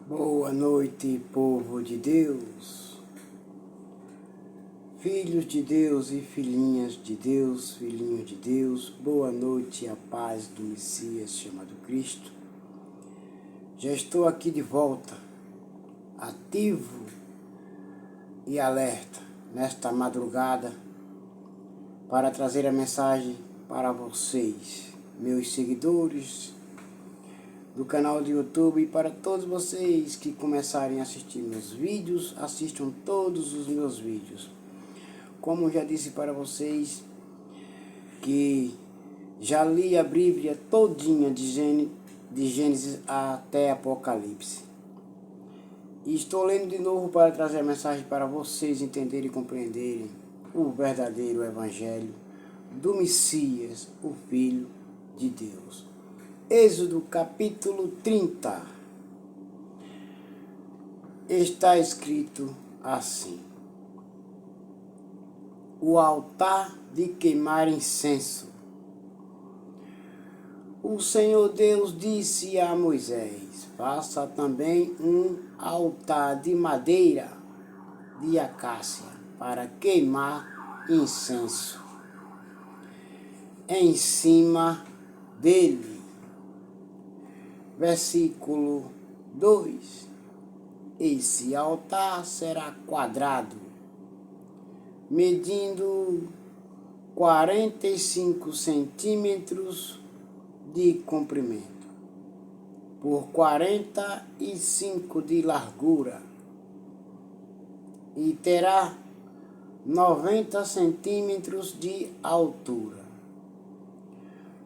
Boa noite, povo de Deus, filhos de Deus e filhinhas de Deus, filhinhos de Deus. Boa noite, a paz do Messias chamado Cristo. Já estou aqui de volta, ativo e alerta nesta madrugada para trazer a mensagem para vocês, meus seguidores do canal do YouTube, e para todos vocês que começarem a assistir meus vídeos, assistam todos os meus vídeos. Como já disse para vocês, que já li a Bíblia todinha de Gênesis até Apocalipse. E estou lendo de novo para trazer a mensagem para vocês entenderem e compreenderem o verdadeiro Evangelho do Messias, o Filho de Deus. Êxodo capítulo 30. Está escrito assim: o altar de queimar incenso. O Senhor Deus disse a Moisés: faça também um altar de madeira de acácia para queimar incenso em cima dele. Versículo 2: esse altar será quadrado, medindo 45 centímetros de comprimento, por 45 de largura, e terá 90 centímetros de altura.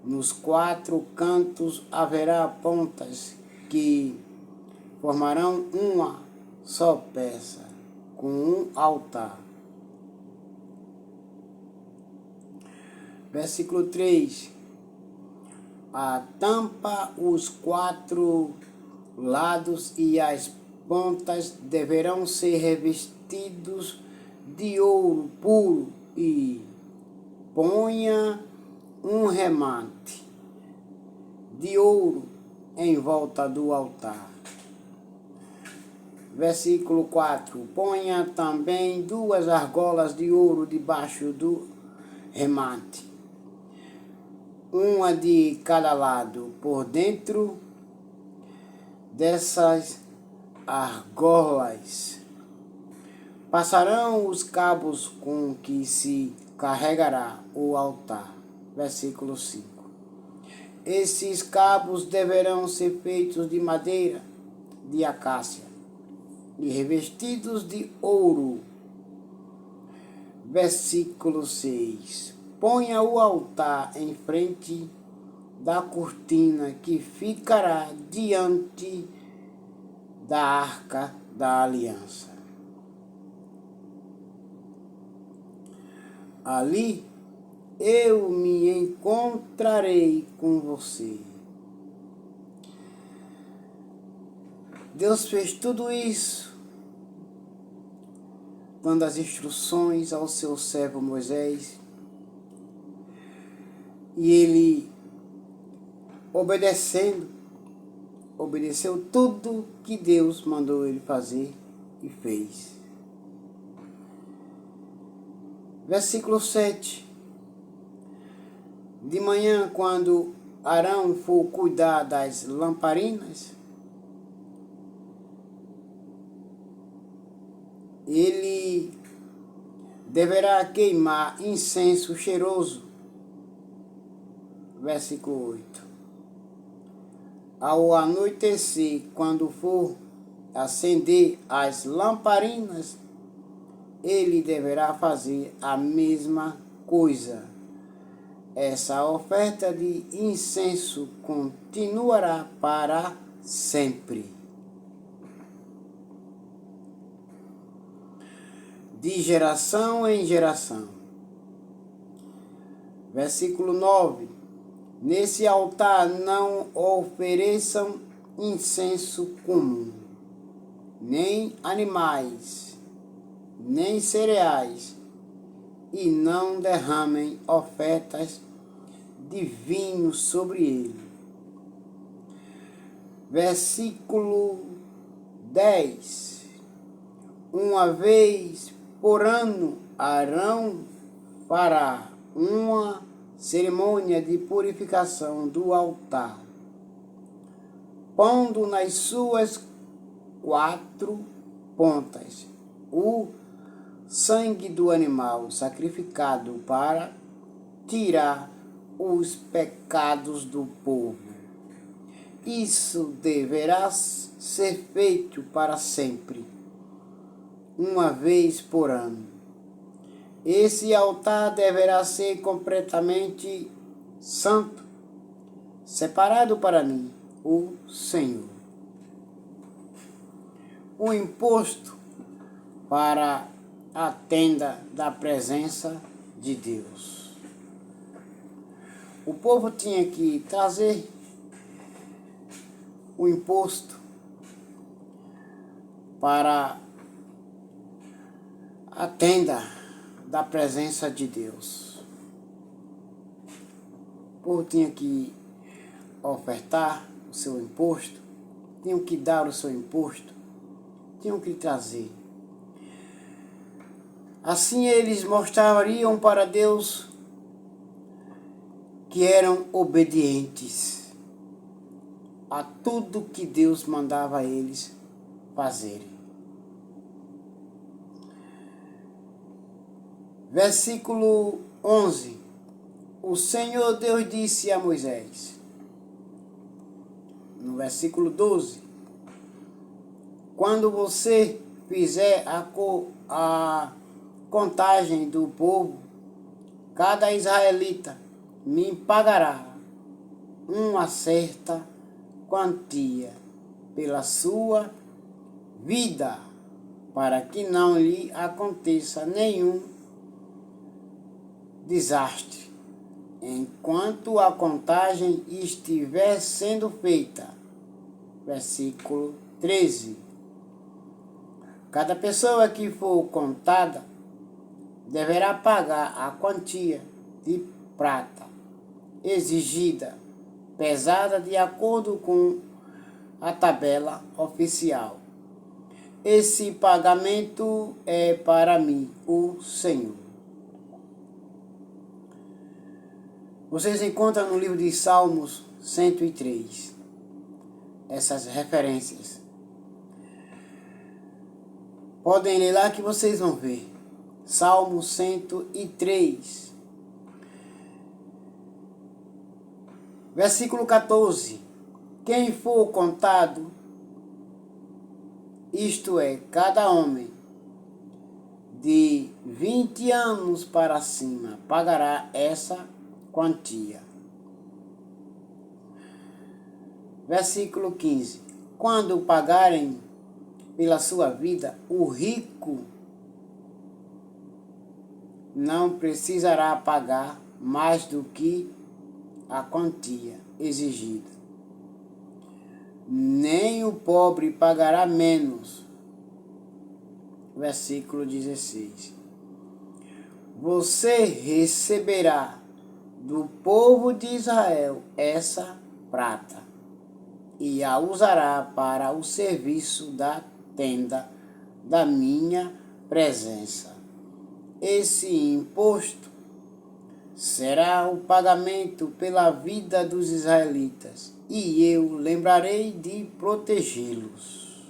Nos 4 cantos haverá pontas que formarão uma só peça, com um altar. Versículo 3: a tampa, os 4 lados e as pontas deverão ser revestidos de ouro puro, e ponha um remate de ouro em volta do altar. Versículo 4: ponha também 2 argolas de ouro debaixo do remate, uma de cada lado. Por dentro dessas argolas passarão os cabos com que se carregará o altar. Versículo 5: esses cabos deverão ser feitos de madeira de acácia e revestidos de ouro. Versículo 6: ponha o altar em frente da cortina que ficará diante da arca da aliança. Ali eu me encontrarei com você. Deus fez tudo isso, dando as instruções ao seu servo Moisés, e ele obedeceu tudo que Deus mandou ele fazer e fez. Versículo 7: de manhã, quando Arão for cuidar das lamparinas, ele deverá queimar incenso cheiroso. Versículo 8: ao anoitecer, quando for acender as lamparinas, ele deverá fazer a mesma coisa. Essa oferta de incenso continuará para sempre. De geração em geração. Versículo 9: nesse altar não ofereçam incenso comum, nem animais, nem cereais, e não derramem ofertas de vinho sobre ele. Versículo 10. Uma vez por ano, Arão fará uma cerimônia de purificação do altar, pondo nas suas 4 pontas o sangue do animal sacrificado para tirar os pecados do povo. Isso deverá ser feito para sempre, uma vez por ano. Esse altar deverá ser completamente santo, separado para mim, o Senhor. O imposto para a tenda da presença de Deus. O povo tinha que trazer o imposto para a tenda da presença de Deus. O povo tinha que ofertar o seu imposto, tinham que dar o seu imposto, tinham que trazer. Assim eles mostrariam para Deus que eram obedientes a tudo que Deus mandava eles fazerem. Versículo 11. O Senhor Deus disse a Moisés. No versículo 12. Quando você fizer a contagem do povo, cada israelita me pagará uma certa quantia pela sua vida, para que não lhe aconteça nenhum desastre enquanto a contagem estiver sendo feita. Versículo 13. Cada pessoa que for contada deverá pagar a quantia de prata exigida, pesada de acordo com a tabela oficial. Esse pagamento é para mim, o Senhor. Vocês encontram no livro de Salmos 103 essas referências. Podem ler lá que vocês vão ver. Salmo 103. Versículo 14. Quem for contado, isto é, cada homem de 20 anos para cima, pagará essa quantia. Versículo 15. Quando pagarem pela sua vida, o rico não precisará pagar mais do que a quantia exigida. Nem o pobre pagará menos. Versículo 16. Você receberá do povo de Israel essa prata e a usará para o serviço da tenda da minha presença. Esse imposto será o pagamento pela vida dos israelitas, e eu lembrarei de protegê-los.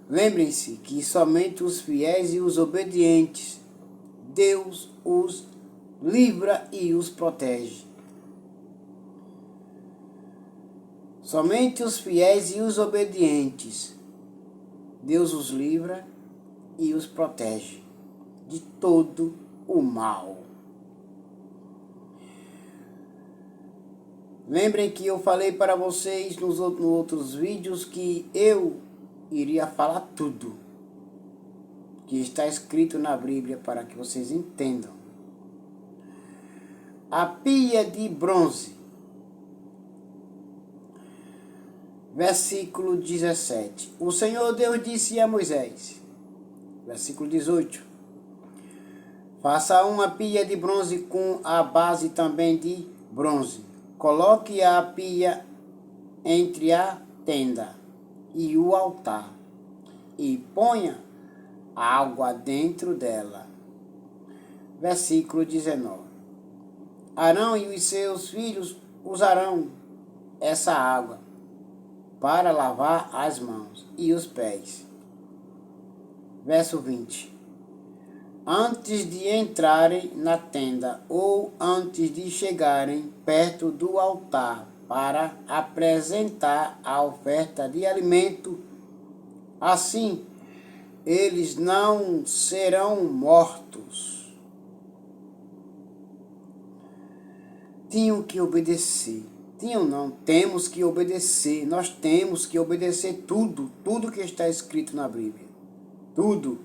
Lembrem-se que somente os fiéis e os obedientes Deus os livra e os protege. Somente os fiéis e os obedientes Deus os livra e os protege de todo o mal. Lembrem que eu falei para vocês nos outros vídeos que eu iria falar tudo que está escrito na Bíblia para que vocês entendam. A pia de bronze. Versículo 17. O Senhor Deus disse a Moisés. Versículo 18. Faça uma pia de bronze com a base também de bronze. Coloque a pia entre a tenda e o altar, e ponha água dentro dela. Versículo 19. Arão e os seus filhos usarão essa água para lavar as mãos e os pés. Verso 20. Antes de entrarem na tenda ou antes de chegarem perto do altar para apresentar a oferta de alimento, assim eles não serão mortos. Tinham que obedecer. Tinham não, temos que obedecer. Nós temos que obedecer tudo que está escrito na Bíblia. Tudo.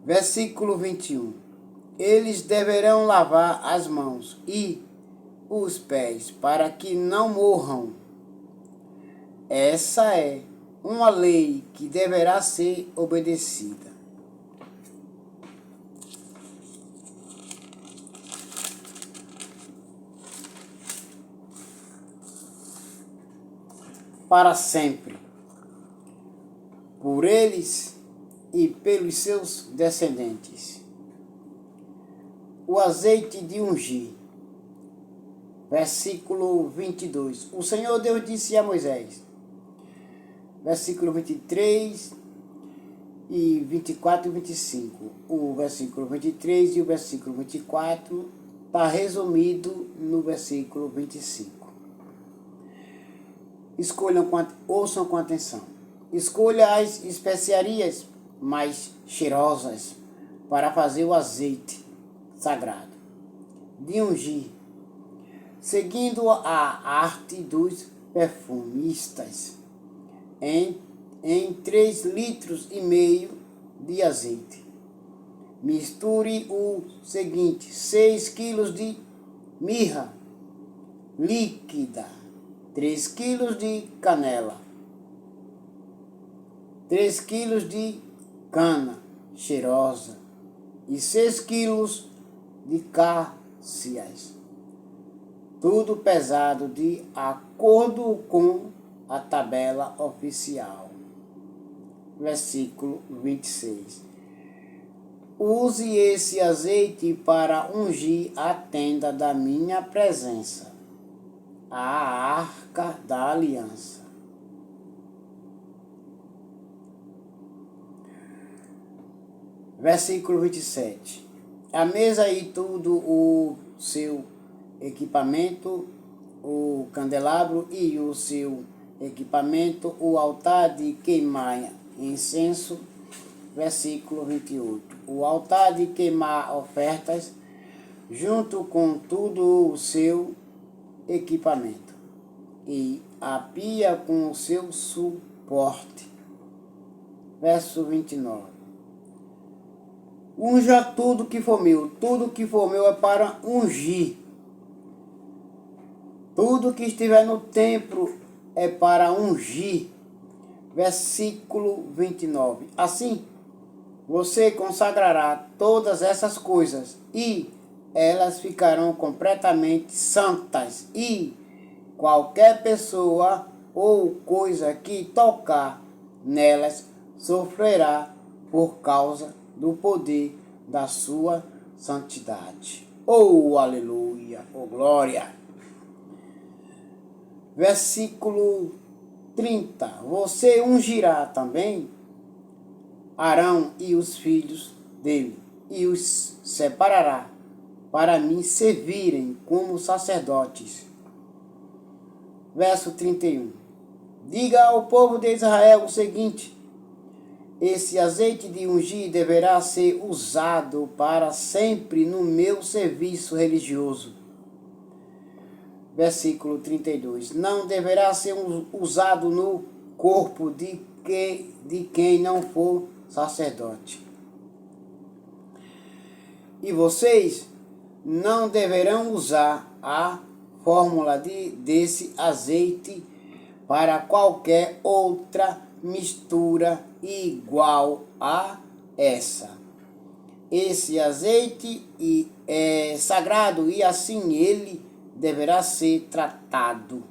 Versículo 21. Eles deverão lavar as mãos e os pés para que não morram. Essa é uma lei que deverá ser obedecida. Para sempre, por eles e pelos seus descendentes. O azeite de ungir. Versículo 22. O Senhor Deus disse a Moisés. Versículo 23 e 24 e 25. O versículo 23 e o versículo 24 está resumido no versículo 25. Ouçam com atenção. Escolha as especiarias mais cheirosas para fazer o azeite sagrado de ungir, seguindo a arte dos perfumistas, em 3,5 litros de azeite. Misture o seguinte: 6 quilos de mirra líquida, 3 quilos de canela, 3 quilos de cana cheirosa e 6 quilos de cássias. Tudo pesado de acordo com a tabela oficial. Versículo 26. Use esse azeite para ungir a tenda da minha presença, a arca da aliança. Versículo 27. A mesa e tudo o seu equipamento, o candelabro e o seu equipamento, o altar de queimar incenso. Versículo 28. O altar de queimar ofertas, junto com tudo o seu equipamento, e a pia com o seu suporte. Verso 29. Unja tudo que for meu é para ungir. Tudo que estiver no templo é para ungir. Versículo 29. Assim, você consagrará todas essas coisas e elas ficarão completamente santas, e qualquer pessoa ou coisa que tocar nelas sofrerá por causa do poder da sua santidade. Oh, aleluia, oh, glória. Versículo 30. Você ungirá também Arão e os filhos dele, e os separará para me servirem como sacerdotes. Verso 31. Diga ao povo de Israel o seguinte: esse azeite de ungir deverá ser usado para sempre no meu serviço religioso. Versículo 32. Não deverá ser usado no corpo de quem não for sacerdote. E vocês não deverão usar a fórmula desse azeite para qualquer outra mistura igual a essa. Esse azeite é sagrado e assim ele deverá ser tratado.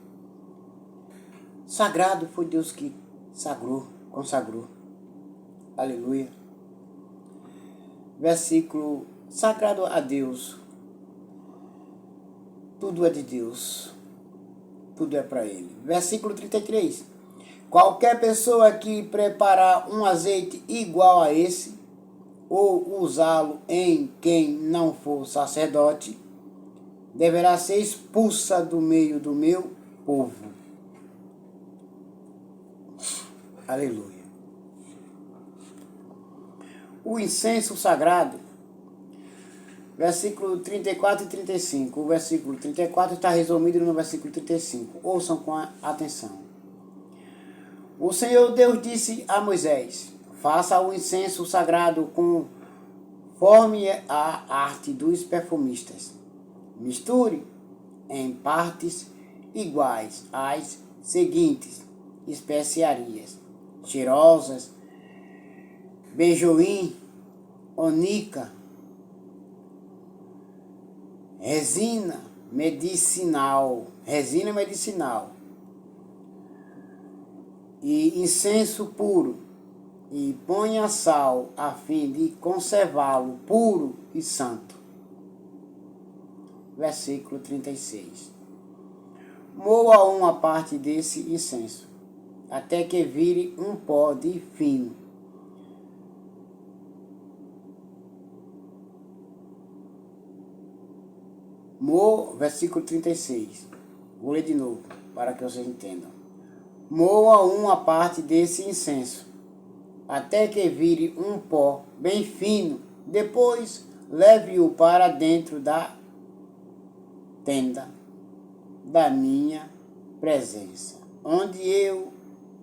Sagrado foi Deus que consagrou. Aleluia. Versículo, sagrado a Deus. Tudo é de Deus. Tudo é para Ele. Versículo 33. Qualquer pessoa que preparar um azeite igual a esse, ou usá-lo em quem não for sacerdote, deverá ser expulsa do meio do meu povo. Aleluia. O incenso sagrado, versículo 34 e 35. O versículo 34 está resumido no versículo 35. Ouçam com atenção. O Senhor Deus disse a Moisés: faça o incenso sagrado conforme a arte dos perfumistas. Misture em partes iguais as seguintes especiarias cheirosas: benjoim, onica, resina medicinal e incenso puro, e ponha sal a fim de conservá-lo puro e santo. Versículo 36. Moa uma parte desse incenso, até que vire um pó de fino. Versículo 36. Vou ler de novo, para que vocês entendam. Moa uma parte desse incenso, até que vire um pó bem fino. Depois, leve-o para dentro da tenda da minha presença, onde eu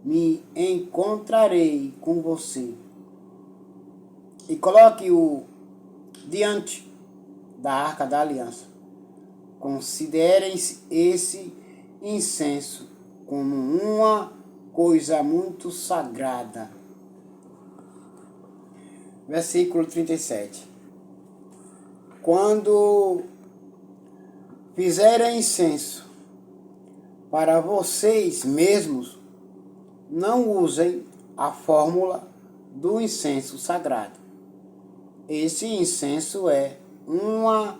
me encontrarei com você. E coloque-o diante da arca da aliança. Considerem esse incenso como uma coisa muito sagrada. Versículo 37. Quando fizerem incenso para vocês mesmos, não usem a fórmula do incenso sagrado. Esse incenso é uma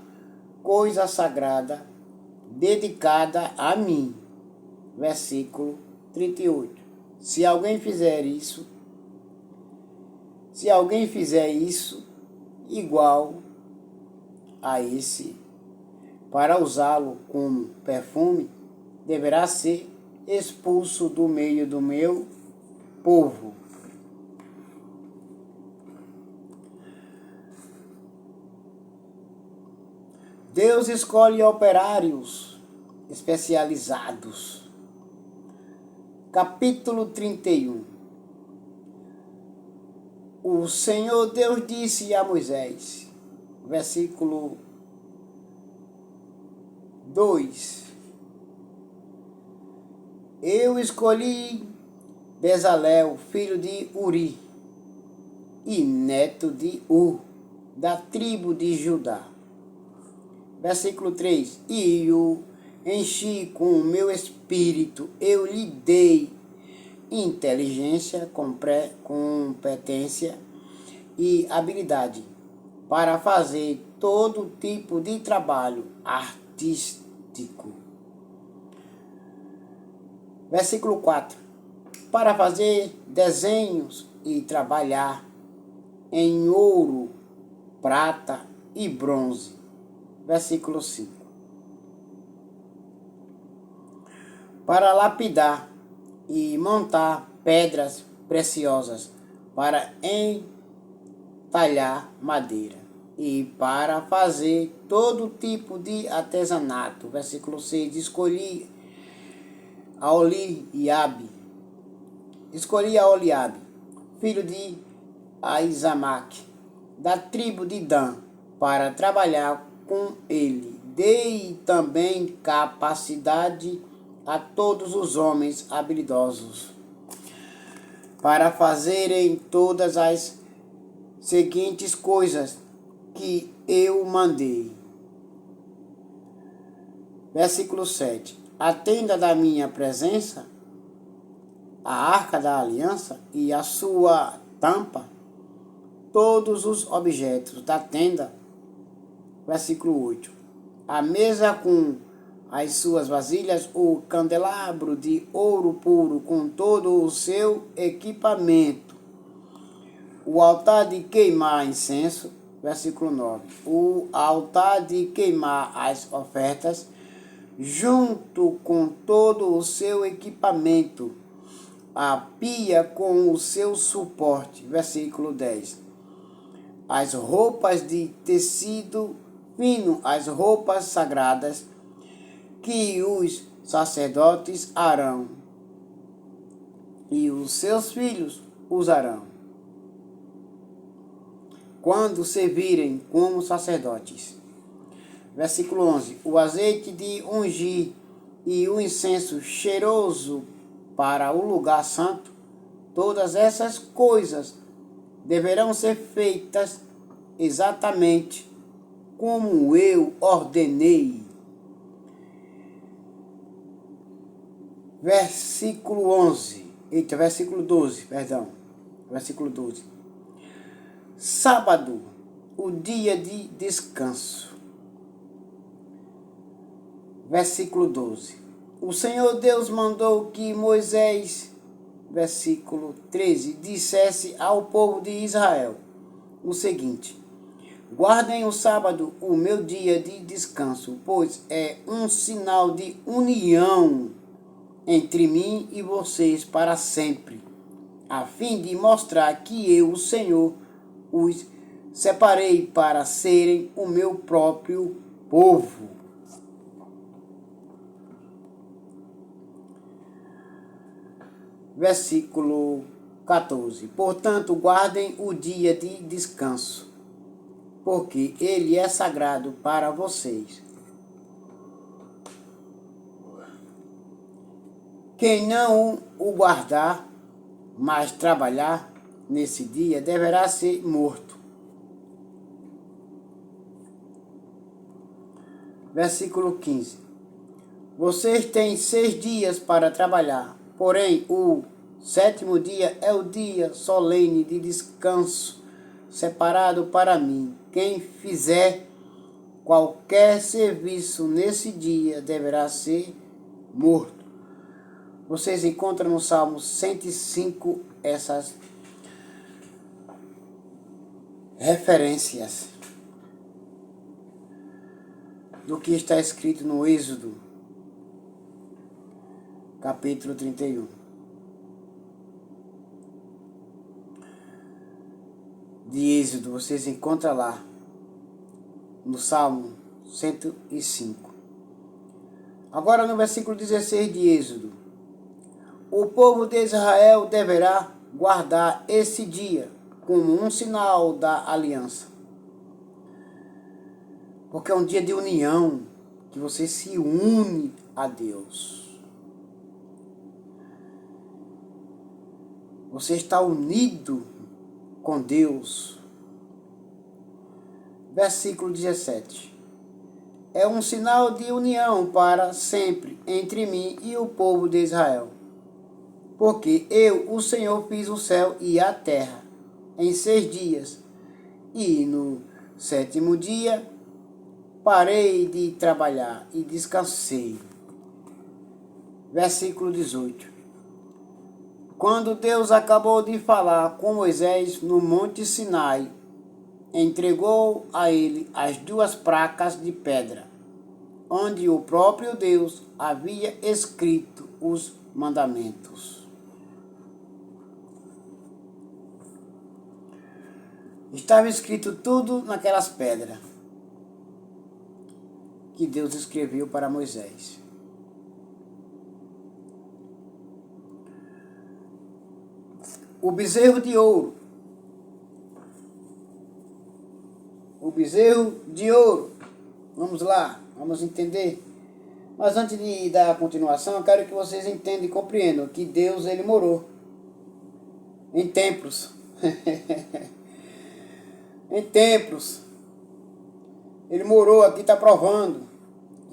coisa sagrada dedicada a mim. Versículo 38. Se alguém fizer isso igual a esse, para usá-lo como perfume, deverá ser expulso do meio do meu povo. Deus escolhe operários especializados. Capítulo 31. O Senhor Deus disse a Moisés, versículo 2. Eu escolhi Bezalel, filho de Uri, e neto de Ur, da tribo de Judá. Versículo 3. E o enchi com o meu espírito, eu lhe dei inteligência, competência e habilidade para fazer todo tipo de trabalho artístico. Versículo 4. Para fazer desenhos e trabalhar em ouro, prata e bronze. Versículo 5. Para lapidar e montar pedras preciosas, para entalhar madeira e para fazer todo tipo de artesanato. Versículo 6. Escolhi a Oliabe, filho de Aizamaque, da tribo de Dan, para trabalhar com ele. Dei também capacidade a todos os homens habilidosos para fazerem todas as seguintes coisas que eu mandei. Versículo 7. A tenda da minha presença a arca da aliança e a sua tampa, todos os objetos da tenda. Versículo 8. A mesa com as suas vasilhas, o candelabro de ouro puro com todo o seu equipamento, o altar de queimar incenso, versículo 9, o altar de queimar as ofertas, junto com todo o seu equipamento, a pia com o seu suporte, versículo 10, as roupas de tecido fino, as roupas sagradas que os sacerdotes Arão e os seus filhos usarão quando servirem como sacerdotes. Versículo 11. O azeite de ungir e o incenso cheiroso para o lugar santo, todas essas coisas deverão ser feitas exatamente como eu ordenei. Versículo 12. Versículo 12. Sábado, o dia de descanso. Versículo 12. O Senhor Deus mandou que Moisés, versículo 13, dissesse ao povo de Israel o seguinte: guardem o sábado, o meu dia de descanso, pois é um sinal de união entre mim e vocês para sempre, a fim de mostrar que eu, o Senhor, os separei para serem o meu próprio povo. Versículo 14. Portanto, guardem o dia de descanso, porque ele é sagrado para vocês. Quem não o guardar, mas trabalhar nesse dia, deverá ser morto. Versículo 15. Vocês têm 6 dias para trabalhar, porém o 7º dia é o dia solene de descanso, separado para mim. Quem fizer qualquer serviço nesse dia deverá ser morto. Vocês encontram no Salmo 105 essas referências do que está escrito no Êxodo, capítulo 31. De Êxodo, vocês encontram lá no Salmo 105. Agora no versículo 16 de Êxodo. O povo de Israel deverá guardar esse dia como um sinal da aliança. Porque é um dia de união, que você se une a Deus. Você está unido com Deus. Versículo 17. É um sinal de união para sempre entre mim e o povo de Israel. Porque eu, o Senhor, fiz o céu e a terra em 6 dias, e no 7º dia parei de trabalhar e descansei. Versículo 18. Quando Deus acabou de falar com Moisés no Monte Sinai, entregou a ele as 2 placas de pedra, onde o próprio Deus havia escrito os mandamentos. Estava escrito tudo naquelas pedras que Deus escreveu para Moisés. O bezerro de ouro. O bezerro de ouro. Vamos lá, vamos entender. Mas antes de dar a continuação, eu quero que vocês entendam e compreendam que Deus, ele morou em templos. Em templos. Ele morou, aqui está provando.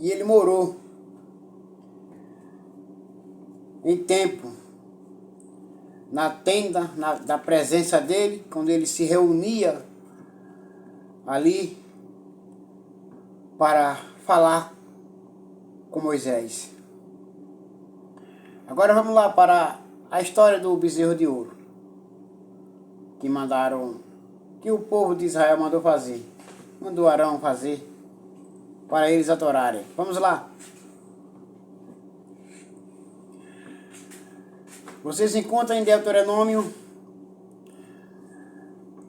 E ele morou em templo. na tenda da presença dele, quando ele se reunia ali para falar com Moisés. Agora vamos lá para a história do bezerro de ouro que o povo de Israel mandou Arão fazer para eles adorarem. Vamos lá. Vocês encontram em Deuteronômio,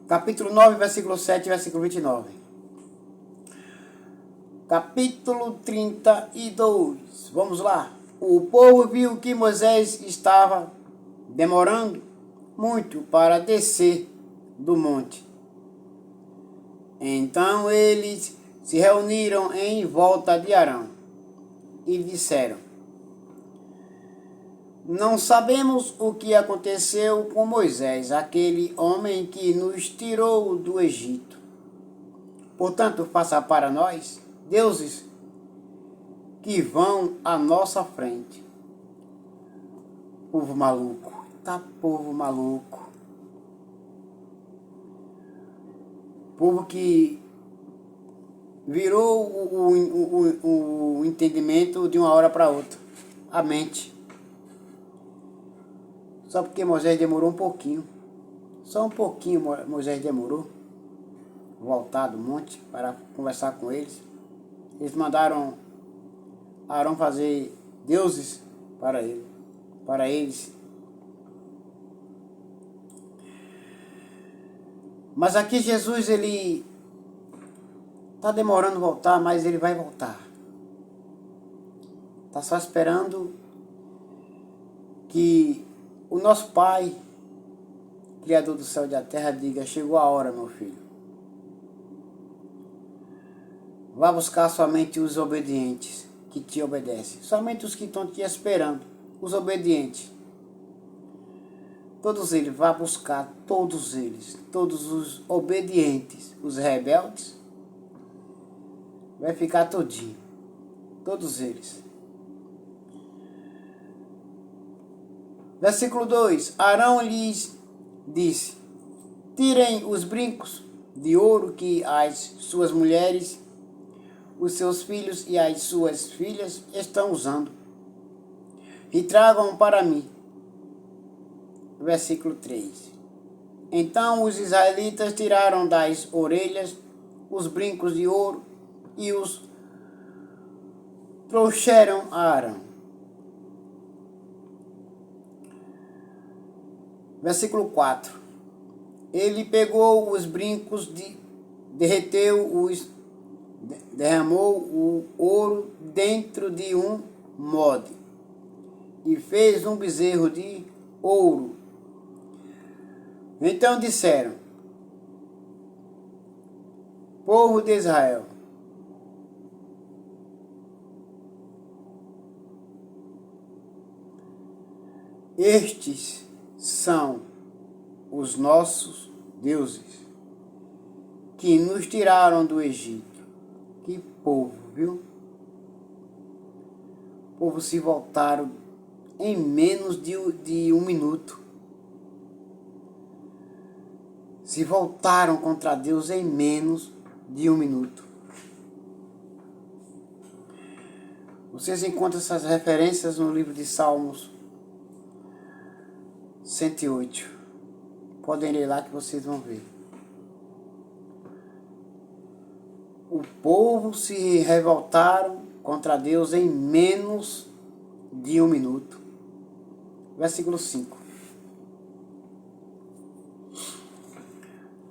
capítulo 9, versículo 7 e versículo 29. Capítulo 32. Vamos lá. O povo viu que Moisés estava demorando muito para descer do monte. Então eles se reuniram em volta de Arão e disseram: não sabemos o que aconteceu com Moisés, aquele homem que nos tirou do Egito. Portanto, faça para nós deuses que vão à nossa frente. Povo maluco, povo maluco. Povo que virou o entendimento de uma hora para outra. A mente. Só porque Moisés demorou um pouquinho. Só um pouquinho Moisés demorou. Voltar do monte para conversar com eles. Eles mandaram Arão fazer deuses para eles. Mas aqui Jesus, ele está demorando a voltar, mas ele vai voltar. Está só esperando que o nosso Pai, Criador do céu e da terra, diga: chegou a hora, meu filho. Vá buscar somente os obedientes que te obedecem. Somente os que estão te esperando. Os obedientes. Todos eles, vá buscar todos eles. Todos os obedientes. Os rebeldes. Vai ficar todinho. Todos eles. Versículo 2. Arão lhes disse: tirem os brincos de ouro que as suas mulheres, os seus filhos e as suas filhas estão usando, e tragam para mim. Versículo 3. Então os israelitas tiraram das orelhas os brincos de ouro e os trouxeram a Arão. Versículo 4. Ele pegou os brincos, derramou o ouro dentro de um molde e fez um bezerro de ouro. Então disseram: povo de Israel, estes são os nossos deuses que nos tiraram do Egito. Que povo, viu? O povo se voltaram em menos de um minuto. Se voltaram contra Deus em menos de um minuto. Vocês encontram essas referências no livro de Salmos 108. Podem ler lá que vocês vão ver. O povo se revoltaram contra Deus em menos de um minuto. Versículo 5.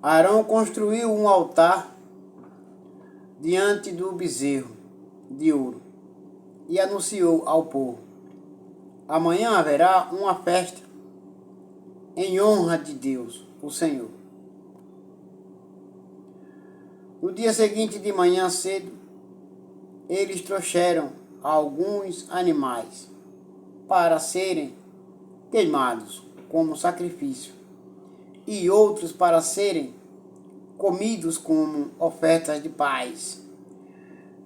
Arão construiu um altar diante do bezerro de ouro e anunciou ao povo: amanhã haverá uma festa em honra de Deus, o Senhor. No dia seguinte de manhã cedo, eles trouxeram alguns animais para serem queimados como sacrifício e outros para serem comidos como ofertas de paz.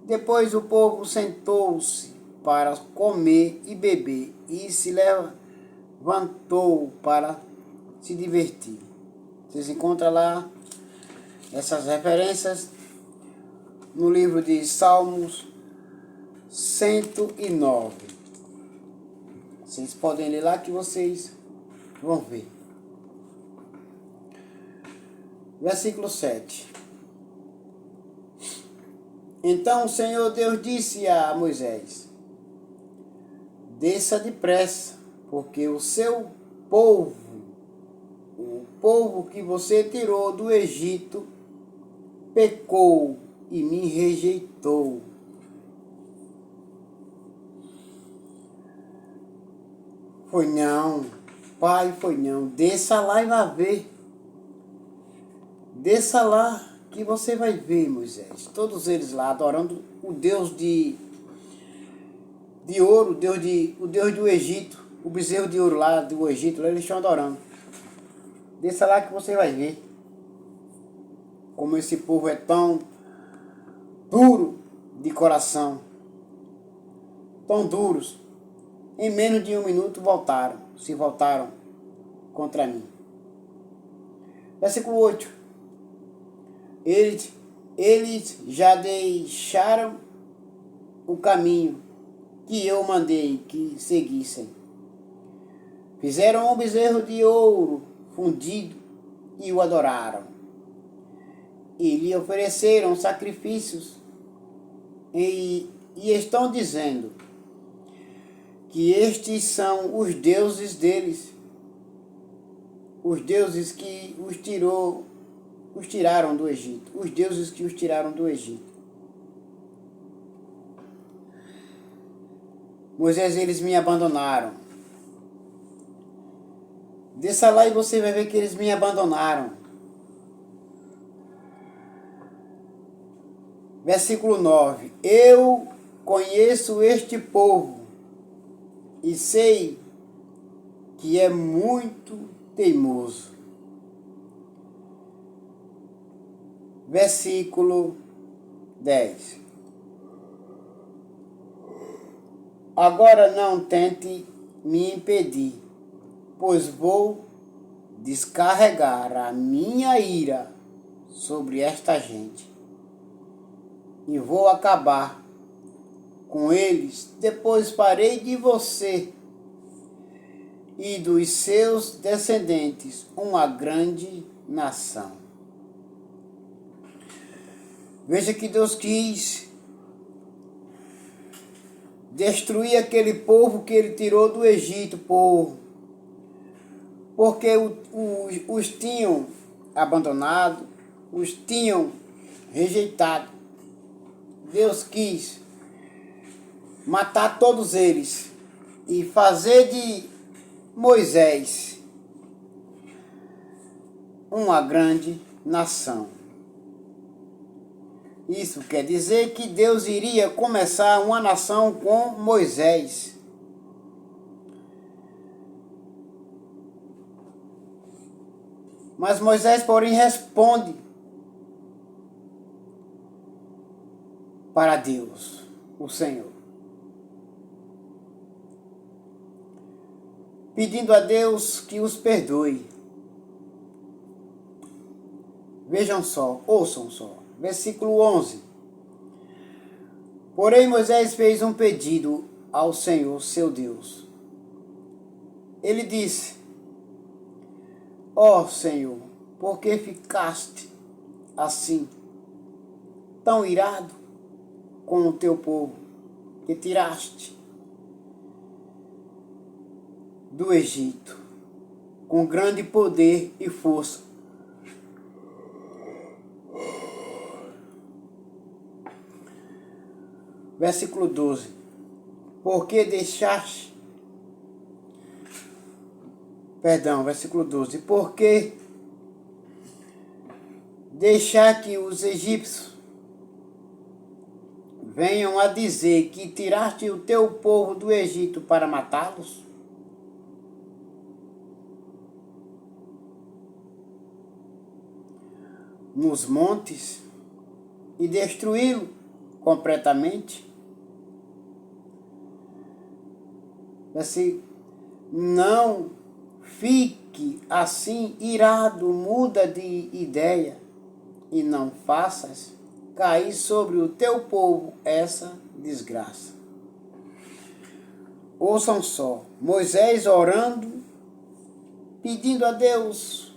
Depois o povo sentou-se para comer e beber e se levantou para se divertir. Vocês encontram lá essas referências no livro de Salmos 109. Vocês podem ler lá que vocês vão ver. Versículo 7. Então o Senhor Deus disse a Moisés: desça depressa, porque o seu povo, o povo que você tirou do Egito, pecou e me rejeitou. Foi não, pai, foi não. Desça lá e vai ver. Desça lá que você vai ver, Moisés. Todos eles lá adorando o Deus de ouro, o Deus do Egito, o bezerro de ouro lá do Egito, lá eles estão adorando. Desça lá que você vai ver como esse povo é tão duro de coração, tão duros. Em menos de 1 minuto se voltaram contra mim. Versículo 8. Eles já deixaram o caminho que eu mandei que seguissem. Fizeram um bezerro de ouro fundido e o adoraram. E lhe ofereceram sacrifícios e estão dizendo que estes são os deuses deles, os deuses que os tiraram do Egito, os deuses que os tiraram do Egito. Moisés, eles me abandonaram. Desça lá e você vai ver que eles me abandonaram. Versículo 9. Eu conheço este povo e sei que é muito teimoso. Versículo 10. Agora não tente me impedir, pois vou descarregar a minha ira sobre esta gente e vou acabar com eles. Depois farei de você e dos seus descendentes uma grande nação. Veja que Deus quis destruir aquele povo que ele tirou do Egito, porque os tinham abandonado, os tinham rejeitado. Deus quis matar todos eles e fazer de Moisés uma grande nação. Isso quer dizer que Deus iria começar uma nação com Moisés. Mas Moisés, porém, responde para Deus, o Senhor, pedindo a Deus que os perdoe. Vejam só, ouçam só. Versículo 11. Porém Moisés fez um pedido ao Senhor, seu Deus. Ele disse: ó Senhor, por que ficaste assim, tão irado com o teu povo, que tiraste do Egito, com grande poder e força? Versículo 12. Versículo 12. Porque deixar que os egípcios venham a dizer que tiraste o teu povo do Egito para matá-los? Nos montes e destruí-lo completamente? Assim, não fique assim irado, muda de ideia, e não faças cair sobre o teu povo essa desgraça. Ouçam só, Moisés orando, pedindo a Deus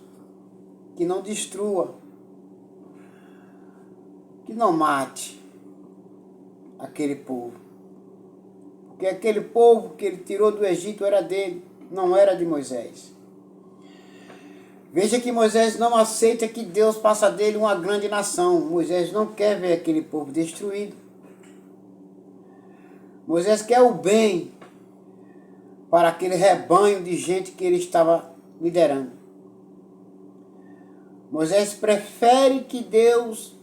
que não destrua, que não mate aquele povo. Porque aquele povo que ele tirou do Egito era dele, não era de Moisés. Veja que Moisés não aceita que Deus faça dele uma grande nação. Moisés não quer ver aquele povo destruído. Moisés quer o bem para aquele rebanho de gente que ele estava liderando. Moisés prefere que Deus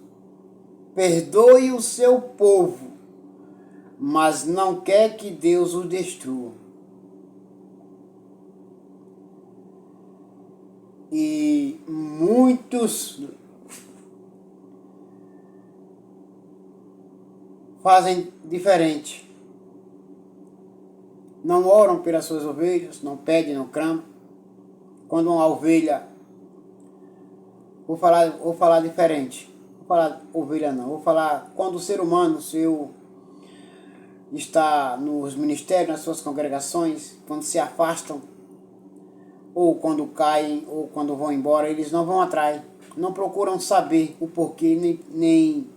perdoe o seu povo, mas não quer que Deus o destrua. E muitos fazem diferente. Não oram pelas suas ovelhas, não pedem, não clamam. Quando uma ovelha, vou falar diferente. Vou falar ovelha não, vou falar quando o ser humano, está nos ministérios, nas suas congregações, quando se afastam, ou quando caem, ou quando vão embora, eles não vão atrás, não procuram saber o porquê, nem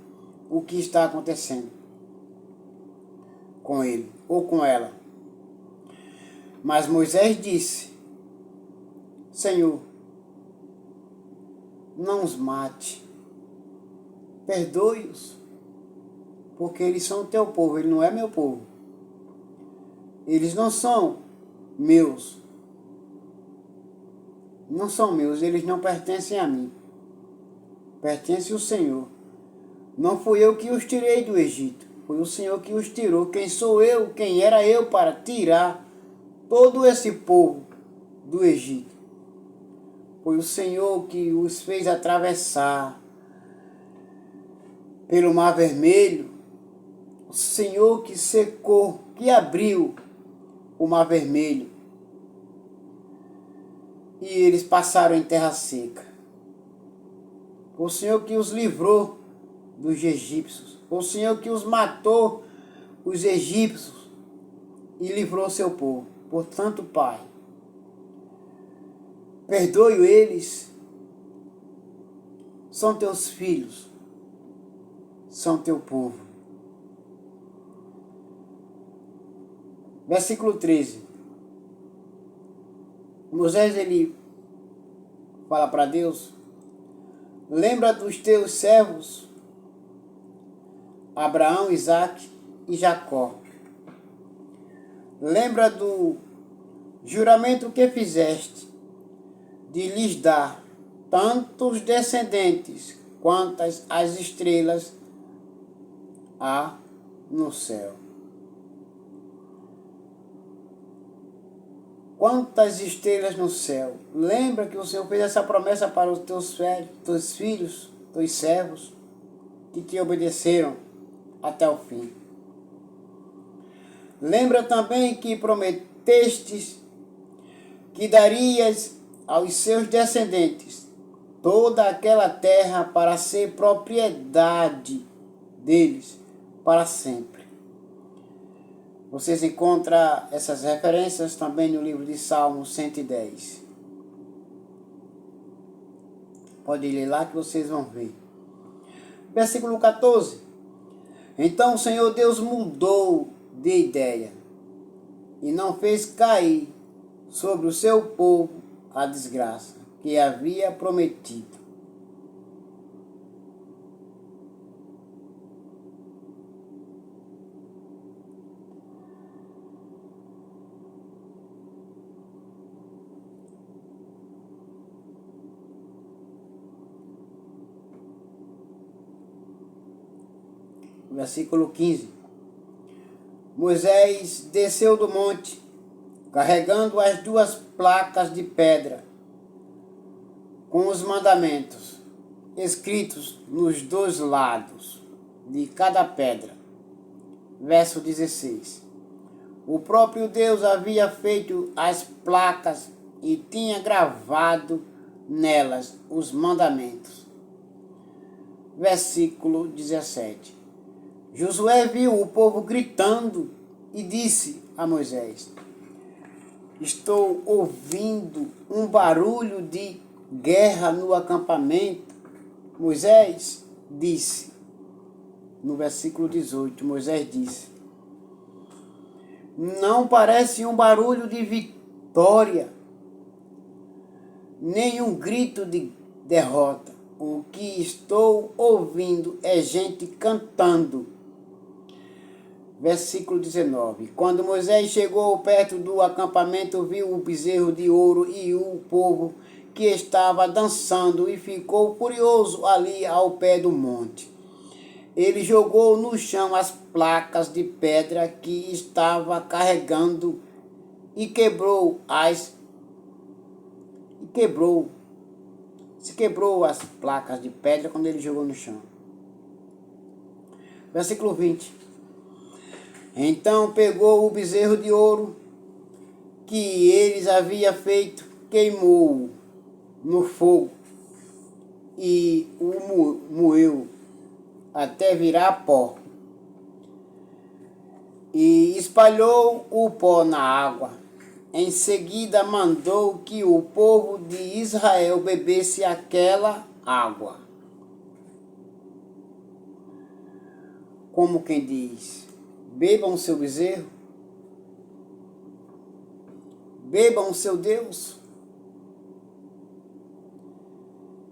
o que está acontecendo com ele ou com ela. Mas Moisés disse: Senhor, não os mate, perdoe-os, porque eles são o teu povo, ele não é meu povo. Eles não são meus. Não são meus, eles não pertencem a mim. Pertence ao Senhor. Não fui eu que os tirei do Egito, foi o Senhor que os tirou. Quem sou eu, quem era eu para tirar todo esse povo do Egito? Foi o Senhor que os fez atravessar pelo Mar Vermelho. O Senhor que secou, que abriu o Mar Vermelho. E eles passaram em terra seca. Foi o Senhor que os livrou dos egípcios. Foi o Senhor que os matou, os egípcios, e livrou seu povo. Portanto, Pai, perdoe eles. São teus filhos. São teu povo. Versículo 13. Moisés, ele fala para Deus: lembra dos teus servos, Abraão, Isaque e Jacó. Lembra do juramento que fizeste, de lhes dar tantos descendentes quantas as estrelas há no céu. Quantas estrelas no céu. Lembra que o Senhor fez essa promessa para os teus filhos, teus servos, que te obedeceram até o fim. Lembra também que prometestes que darias aos seus descendentes toda aquela terra para ser propriedade deles para sempre. Vocês encontram essas referências também no livro de Salmo 110. Pode ler lá que vocês vão ver. Versículo 14. Então o Senhor Deus mudou de ideia e não fez cair sobre o seu povo a desgraça que havia prometido. Versículo 15. Moisés desceu do monte, carregando as 2 placas de pedra, com os mandamentos, escritos nos 2 lados de cada pedra. Verso 16. O próprio Deus havia feito as placas e tinha gravado nelas os mandamentos. Versículo 17. Josué viu o povo gritando e disse a Moisés: estou ouvindo um barulho de guerra no acampamento. Moisés disse, no versículo 18, Moisés disse: não parece um barulho de vitória, nem um grito de derrota. O que estou ouvindo é gente cantando. Versículo 19. Quando Moisés chegou perto do acampamento, viu o bezerro de ouro e o povo que estava dançando e ficou curioso ali ao pé do monte. Ele jogou no chão as placas de pedra que estava carregando e quebrou as placas de pedra quando ele jogou no chão. Versículo 20. Então pegou o bezerro de ouro que eles haviam feito, queimou-o no fogo e o moeu até virar pó. E espalhou o pó na água. Em seguida mandou que o povo de Israel bebesse aquela água. Como quem diz: bebam o seu bezerro, bebam o seu Deus.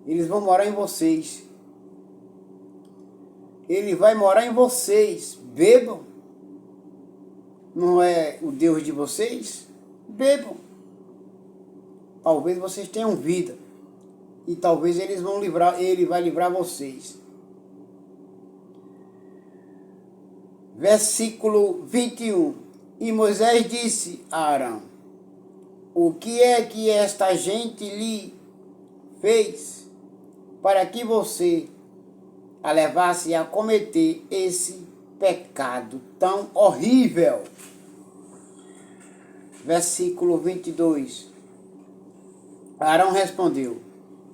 Eles vão morar em vocês. Ele vai morar em vocês. Bebam. Não é o Deus de vocês? Bebam. Talvez vocês tenham vida. E talvez ele vai livrar vocês. Versículo 21. E Moisés disse a Arão: o que é que esta gente lhe fez para que você a levasse a cometer esse pecado tão horrível? Versículo 22. Arão respondeu: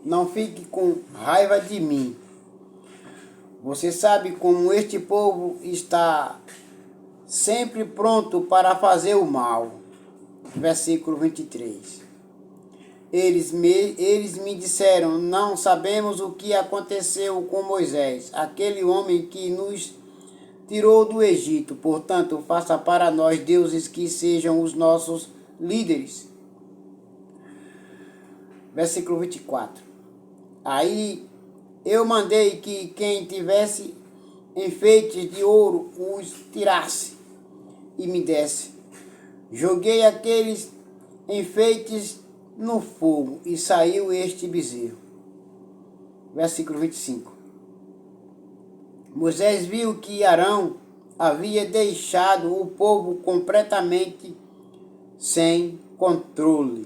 não fique com raiva de mim. Você sabe como este povo está sempre pronto para fazer o mal. Versículo 23. Eles me disseram: não sabemos o que aconteceu com Moisés, aquele homem que nos tirou do Egito. Portanto, faça para nós deuses que sejam os nossos líderes. Versículo 24. Aí eu mandei que quem tivesse enfeites de ouro os tirasse e me desse. Joguei aqueles enfeites no fogo e saiu este bezerro. Versículo 25. Moisés viu que Arão havia deixado o povo completamente sem controle,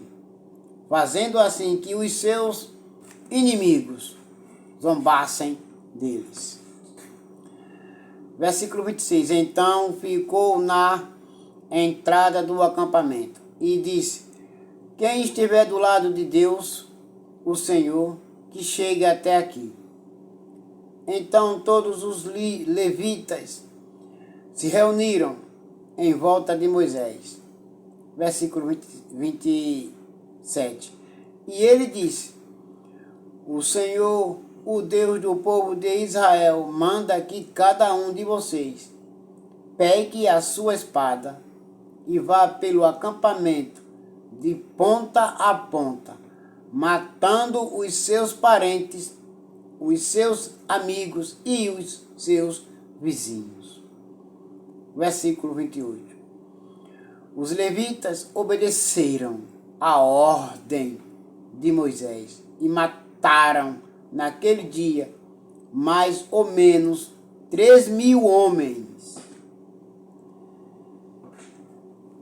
fazendo assim que os seus inimigos zombassem deles. Versículo 26. Então ficou na entrada do acampamento e disse: quem estiver do lado de Deus, o Senhor, que chegue até aqui. Então todos os levitas se reuniram em volta de Moisés. Versículo 27. E ele disse: o Senhor, o Deus do povo de Israel, manda que cada um de vocês pegue a sua espada e vá pelo acampamento de ponta a ponta, matando os seus parentes, os seus amigos e os seus vizinhos. Versículo 28. Os levitas obedeceram a ordem de Moisés e mataram naquele dia mais ou menos 3.000 homens.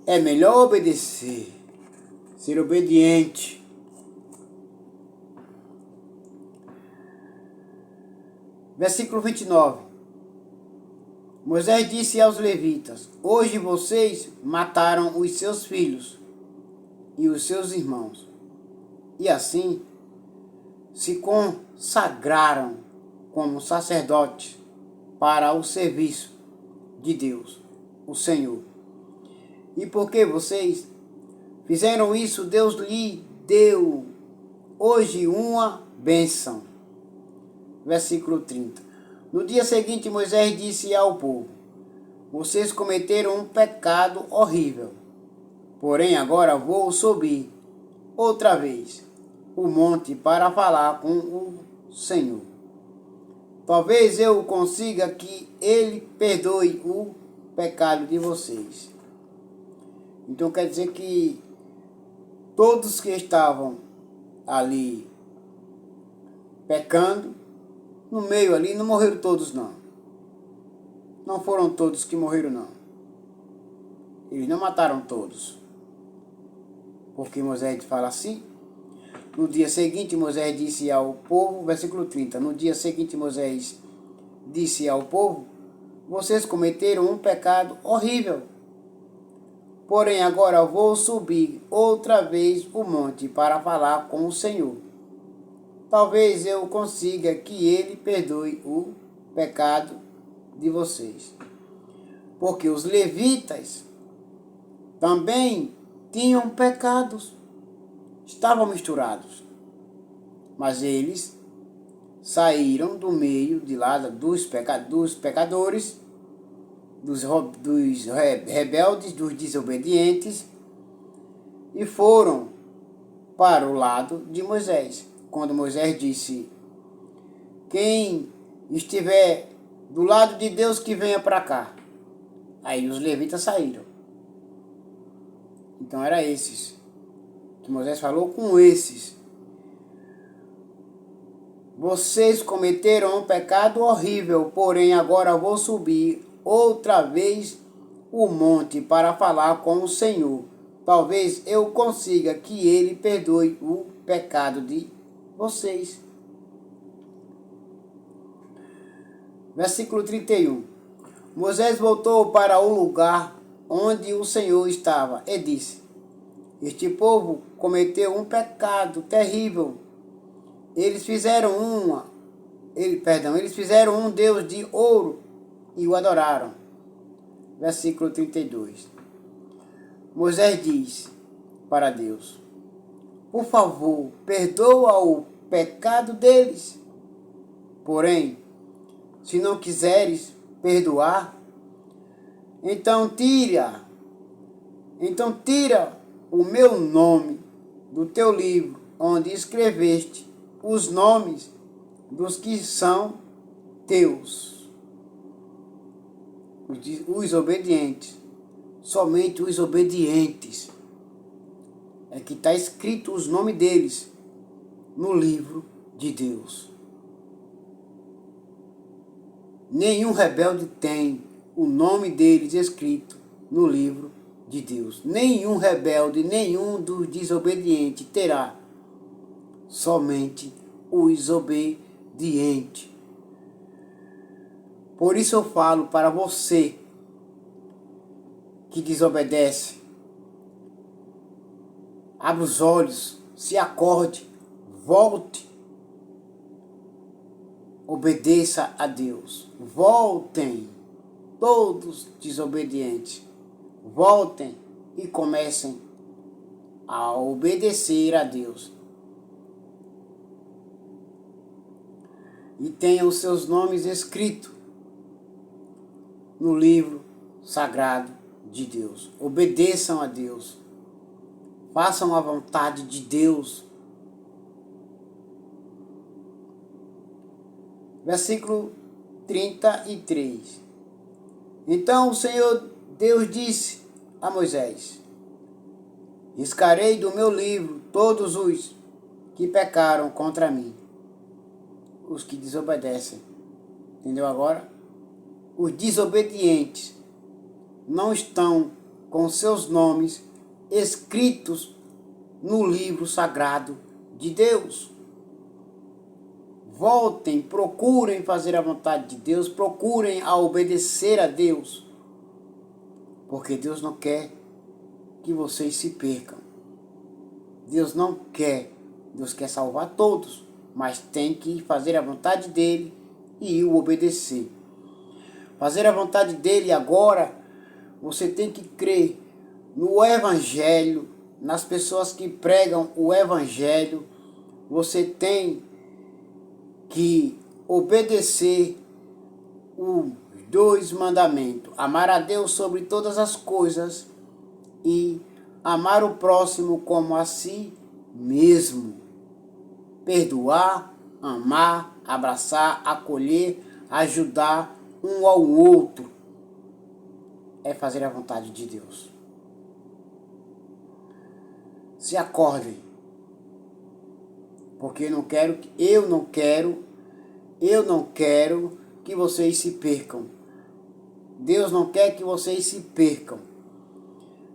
É melhor obedecer, ser obediente. Versículo 29. Moisés disse aos levitas: hoje vocês mataram os seus filhos e os seus irmãos, e assim se consagraram como sacerdotes para o serviço de Deus, o Senhor. E porque vocês fizeram isso, Deus lhe deu hoje uma bênção. Versículo 30. No dia seguinte, Moisés disse ao povo: vocês cometeram um pecado horrível. Porém, agora vou subir outra vez o monte para falar com o Senhor. Talvez eu consiga que Ele perdoe o pecado de vocês. Então quer dizer que todos que estavam ali pecando, no meio ali, não morreram todos não. Não foram todos que morreram não. Eles não mataram todos. Porque Moisés fala assim. No dia seguinte Moisés disse ao povo, versículo 30. No dia seguinte Moisés disse ao povo: vocês cometeram um pecado horrível. Porém agora vou subir outra vez o monte para falar com o Senhor. Talvez eu consiga que Ele perdoe o pecado de vocês. Porque os levitas também tinham pecados. Estavam misturados. Mas eles saíram do meio de lá dos pecadores, dos rebeldes, dos desobedientes, e foram para o lado de Moisés. Quando Moisés disse: quem estiver do lado de Deus que venha para cá. Aí os levitas saíram. Então era esses que Moisés falou com esses. Vocês cometeram um pecado horrível, porém agora vou subir outra vez o monte para falar com o Senhor. Talvez eu consiga que Ele perdoe o pecado de vocês. Versículo 31. Moisés voltou para o lugar onde o Senhor estava e disse: este povo cometeu um pecado terrível. Eles fizeram um Deus de ouro e o adoraram. Versículo 32. Moisés diz para Deus: por favor, perdoa o pecado deles. Porém, se não quiseres perdoar, então tira o meu nome do teu livro, onde escreveste os nomes dos que são teus. Os obedientes, somente os obedientes, é que está escrito os nomes deles no livro de Deus. Nenhum rebelde tem o nome deles escrito no livro de Deus. Nenhum rebelde, nenhum dos desobedientes terá. Somente os obedientes. Por isso eu falo para você que desobedece: abra os olhos, se acorde, volte, obedeça a Deus. Voltem, todos desobedientes, voltem e comecem a obedecer a Deus. E tenham os seus nomes escritos no livro sagrado de Deus. Obedeçam a Deus. Façam a vontade de Deus. Versículo 33. Então o Senhor Deus disse a Moisés: riscarei do meu livro todos os que pecaram contra mim. Os que desobedecem. Entendeu agora? Os desobedientes não estão com seus nomes escritos no livro sagrado de Deus. Voltem, procurem fazer a vontade de Deus, procurem a obedecer a Deus. Porque Deus não quer que vocês se percam. Deus não quer Deus quer salvar todos, mas tem que fazer a vontade dele e o obedecer. Fazer a vontade dele agora, você tem que crer no Evangelho, nas pessoas que pregam o Evangelho. Você tem que obedecer os 2 mandamentos: amar a Deus sobre todas as coisas e amar o próximo como a si mesmo. Perdoar, amar, abraçar, acolher, ajudar um ao outro é fazer a vontade de Deus. Se acordem, porque eu não quero que vocês se percam. Deus não quer que vocês se percam.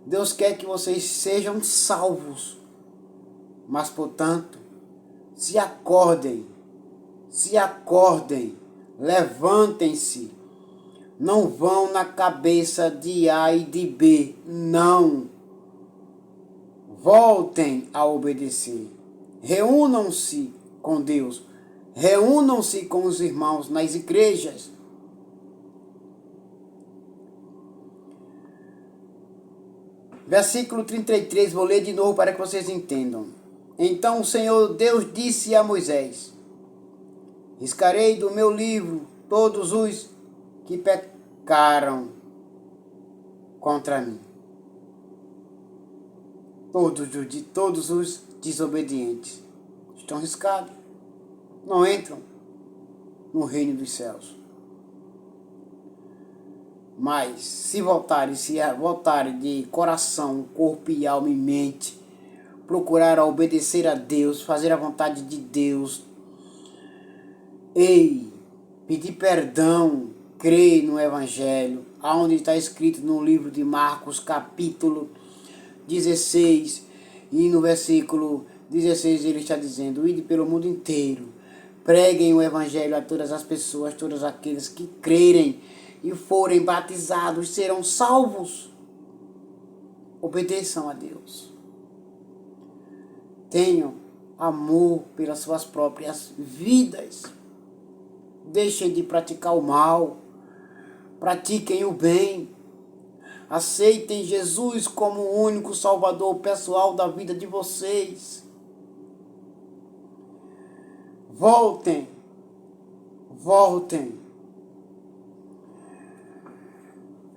Deus quer que vocês sejam salvos. Mas, portanto, se acordem, levantem-se. Não vão na cabeça de A e de B, não. Voltem a obedecer. Reúnam-se com Deus. Reúnam-se com os irmãos nas igrejas. Versículo 33, vou ler de novo para que vocês entendam. Então o Senhor Deus disse a Moisés: riscarei do meu livro todos os que pecaram contra mim. Todos os desobedientes estão riscados. Não entram no reino dos céus. Mas se voltarem de coração, corpo e alma e mente, procurar obedecer a Deus, fazer a vontade de Deus, pedir perdão, crer no Evangelho, aonde está escrito no livro de Marcos, capítulo 16, e no versículo 16 ele está dizendo: ide pelo mundo inteiro, preguem o Evangelho a todas as pessoas, todos aqueles que crerem e forem batizados serão salvos. Obedeçam a Deus. Tenham amor pelas suas próprias vidas. Deixem de praticar o mal. Pratiquem o bem. Aceitem Jesus como o único salvador pessoal da vida de vocês. Voltem.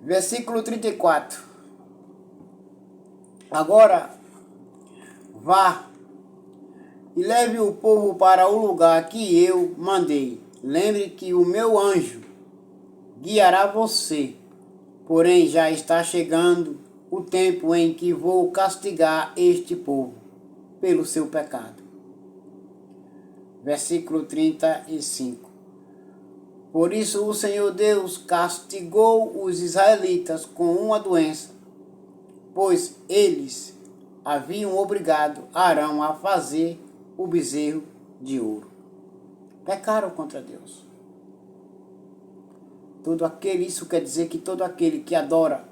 Versículo 34. Agora, vá e leve o povo para o lugar que eu mandei. Lembre que o meu anjo guiará você. Porém, já está chegando o tempo em que vou castigar este povo pelo seu pecado. Versículo 35. Por isso o Senhor Deus castigou os israelitas com uma doença, pois eles haviam obrigado Arão a fazer o bezerro de ouro. Pecaram contra Deus. Isso quer dizer que todo aquele que adora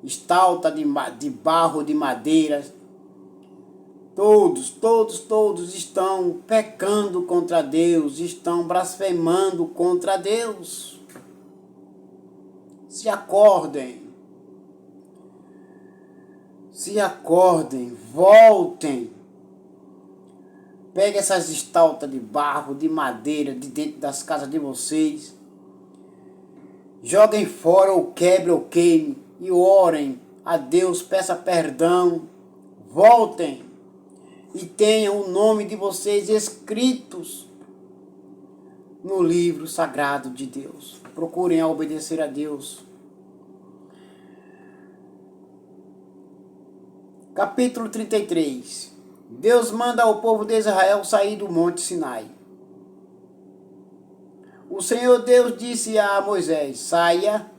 estátua de barro, de madeira, todos estão pecando contra Deus, estão blasfemando contra Deus. Se acordem, voltem. Pegue essas estátuas de barro, de madeira, de dentro das casas de vocês. Joguem fora, ou quebre, ou queime, e orem a Deus, peça perdão. Voltem e tenham o nome de vocês escritos no livro sagrado de Deus. Procurem obedecer a Deus. Capítulo 33. Deus manda ao povo de Israel sair do monte Sinai. O Senhor Deus disse a Moisés: saiam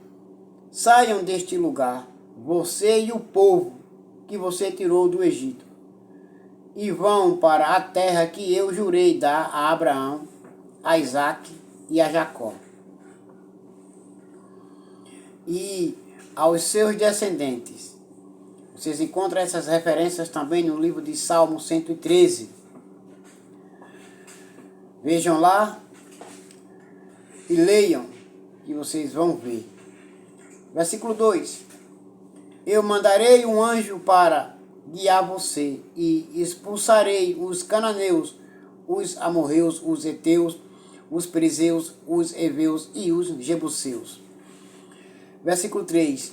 deste lugar, você e o povo que você tirou do Egito, e vão para a terra que eu jurei dar a Abraão, a Isaque e a Jacó, e aos seus descendentes. Vocês encontram essas referências também no livro de Salmo 113. Vejam lá e leiam, que vocês vão ver. Versículo 2. Eu mandarei um anjo para guiar você e expulsarei os cananeus, os amorreus, os heteus, os perizeus, os heveus e os jebuseus. Versículo 3.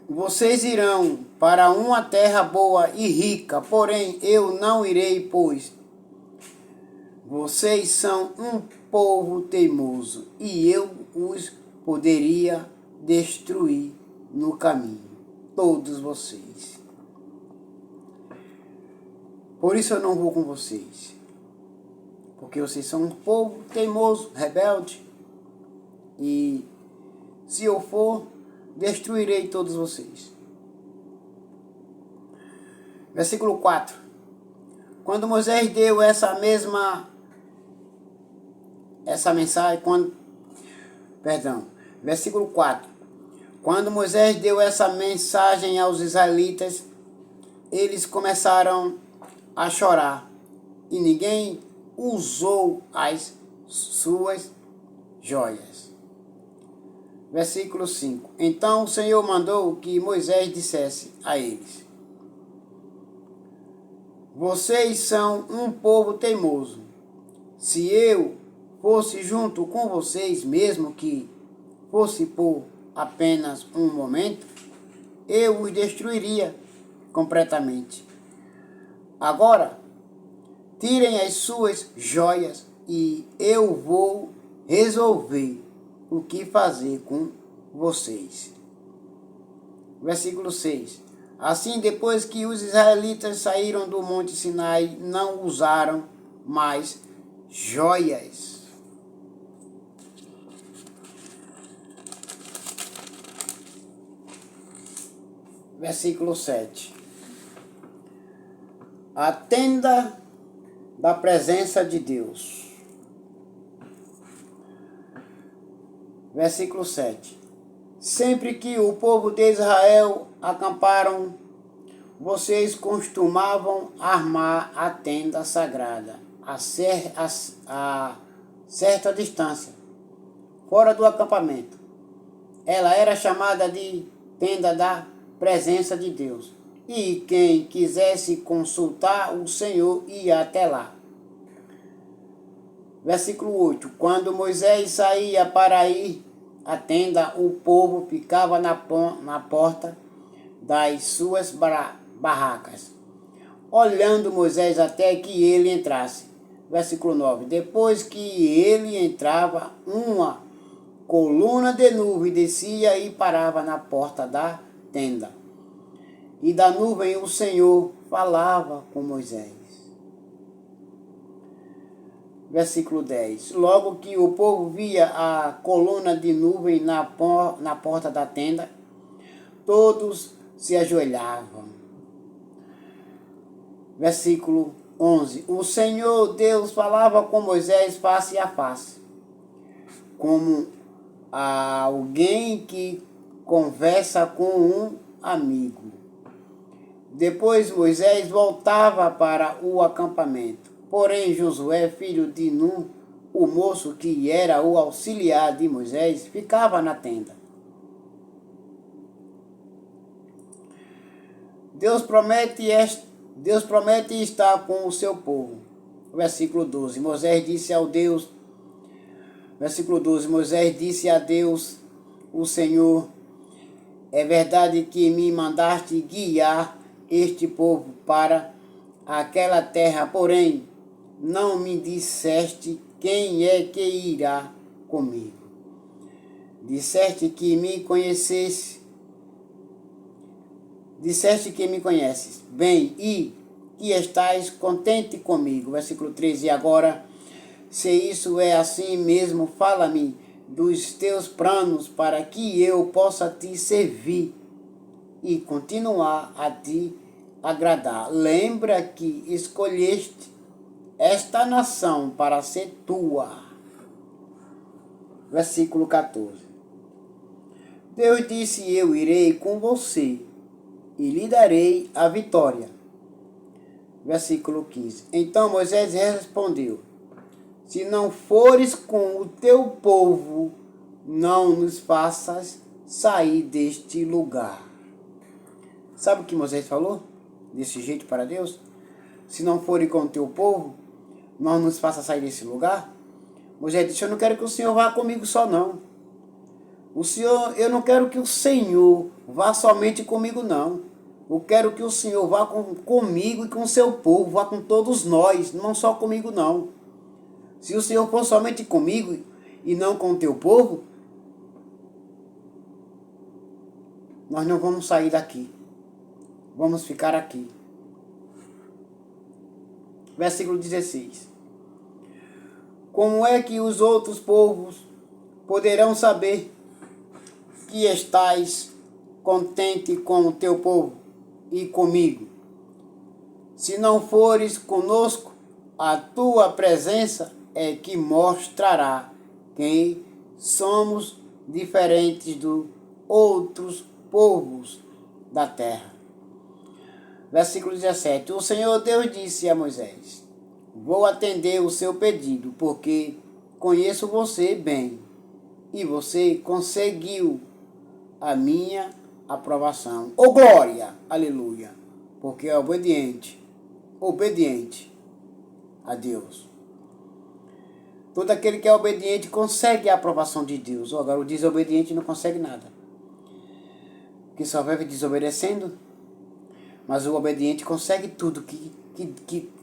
Vocês irão para uma terra boa e rica, porém eu não irei, pois vocês são um povo teimoso e eu os poderia destruir no caminho, todos vocês. Por isso eu não vou com vocês, porque vocês são um povo teimoso, rebelde, e se eu for, destruirei todos vocês. Versículo 4. Quando Moisés deu essa mensagem, versículo 4. Quando Moisés deu essa mensagem aos israelitas, eles começaram a chorar, e ninguém usou as suas joias. Versículo 5. Então o Senhor mandou que Moisés dissesse a eles: vocês são um povo teimoso. Se eu fosse junto com vocês, mesmo que fosse por apenas um momento, eu os destruiria completamente. Agora, tirem as suas joias e eu vou resolver o que fazer com vocês. Versículo 6. Assim, depois que os israelitas saíram do Monte Sinai, não usaram mais joias. Versículo 7. A tenda da presença de Deus. Versículo 7. Sempre que o povo de Israel acamparam, vocês costumavam armar a tenda sagrada a certa distância, fora do acampamento. Ela era chamada de tenda da presença de Deus. E quem quisesse consultar o Senhor ia até lá. Versículo 8. Quando Moisés saía para ir à tenda, o povo ficava na porta das suas barracas, olhando Moisés até que ele entrasse. Versículo 9. Depois que ele entrava, uma coluna de nuvem descia e parava na porta da tenda. E da nuvem o Senhor falava com Moisés. Versículo 10. Logo que o povo via a coluna de nuvem na porta da tenda, todos se ajoelhavam. Versículo 11. O Senhor Deus falava com Moisés face a face, como alguém que conversa com um amigo. Depois Moisés voltava para o acampamento. Porém Josué, filho de Nun, o moço que era o auxiliar de Moisés, ficava na tenda. Deus promete estar com o seu povo. Versículo 12. Moisés disse a Deus, o Senhor: é verdade que me mandaste guiar este povo para aquela terra, porém não me disseste quem é que irá comigo. Disseste que me conheces bem e que estás contente comigo. Versículo 13. E agora, se isso é assim mesmo, fala-me dos teus planos para que eu possa te servir e continuar a te agradar. Lembra que escolheste esta nação para ser tua. Versículo 14. Deus disse: eu irei com você e lhe darei a vitória. Versículo 15. Então Moisés respondeu: se não fores com o teu povo, não nos faças sair deste lugar. Sabe o que Moisés falou? Desse jeito para Deus? Se não forem com o teu povo, não nos faça sair desse lugar. Moisés disse, eu não quero que o Senhor vá comigo só não. Eu não quero que o Senhor vá somente comigo não. Eu quero que o Senhor vá comigo e com o seu povo, vá com todos nós, não só comigo não. Se o Senhor for somente comigo e não com o teu povo, nós não vamos sair daqui. Vamos ficar aqui. Versículo 16. Como é que os outros povos poderão saber que estás contente com o teu povo e comigo? Se não fores conosco, a tua presença é que mostrará que somos diferentes dos outros povos da terra. Versículo 17. O Senhor Deus disse a Moisés, vou atender o seu pedido, porque conheço você bem, e você conseguiu a minha aprovação. Oh glória, aleluia, porque é obediente a Deus. Todo aquele que é obediente consegue a aprovação de Deus. Agora o desobediente não consegue nada, que só vive desobedecendo. Mas o obediente consegue tudo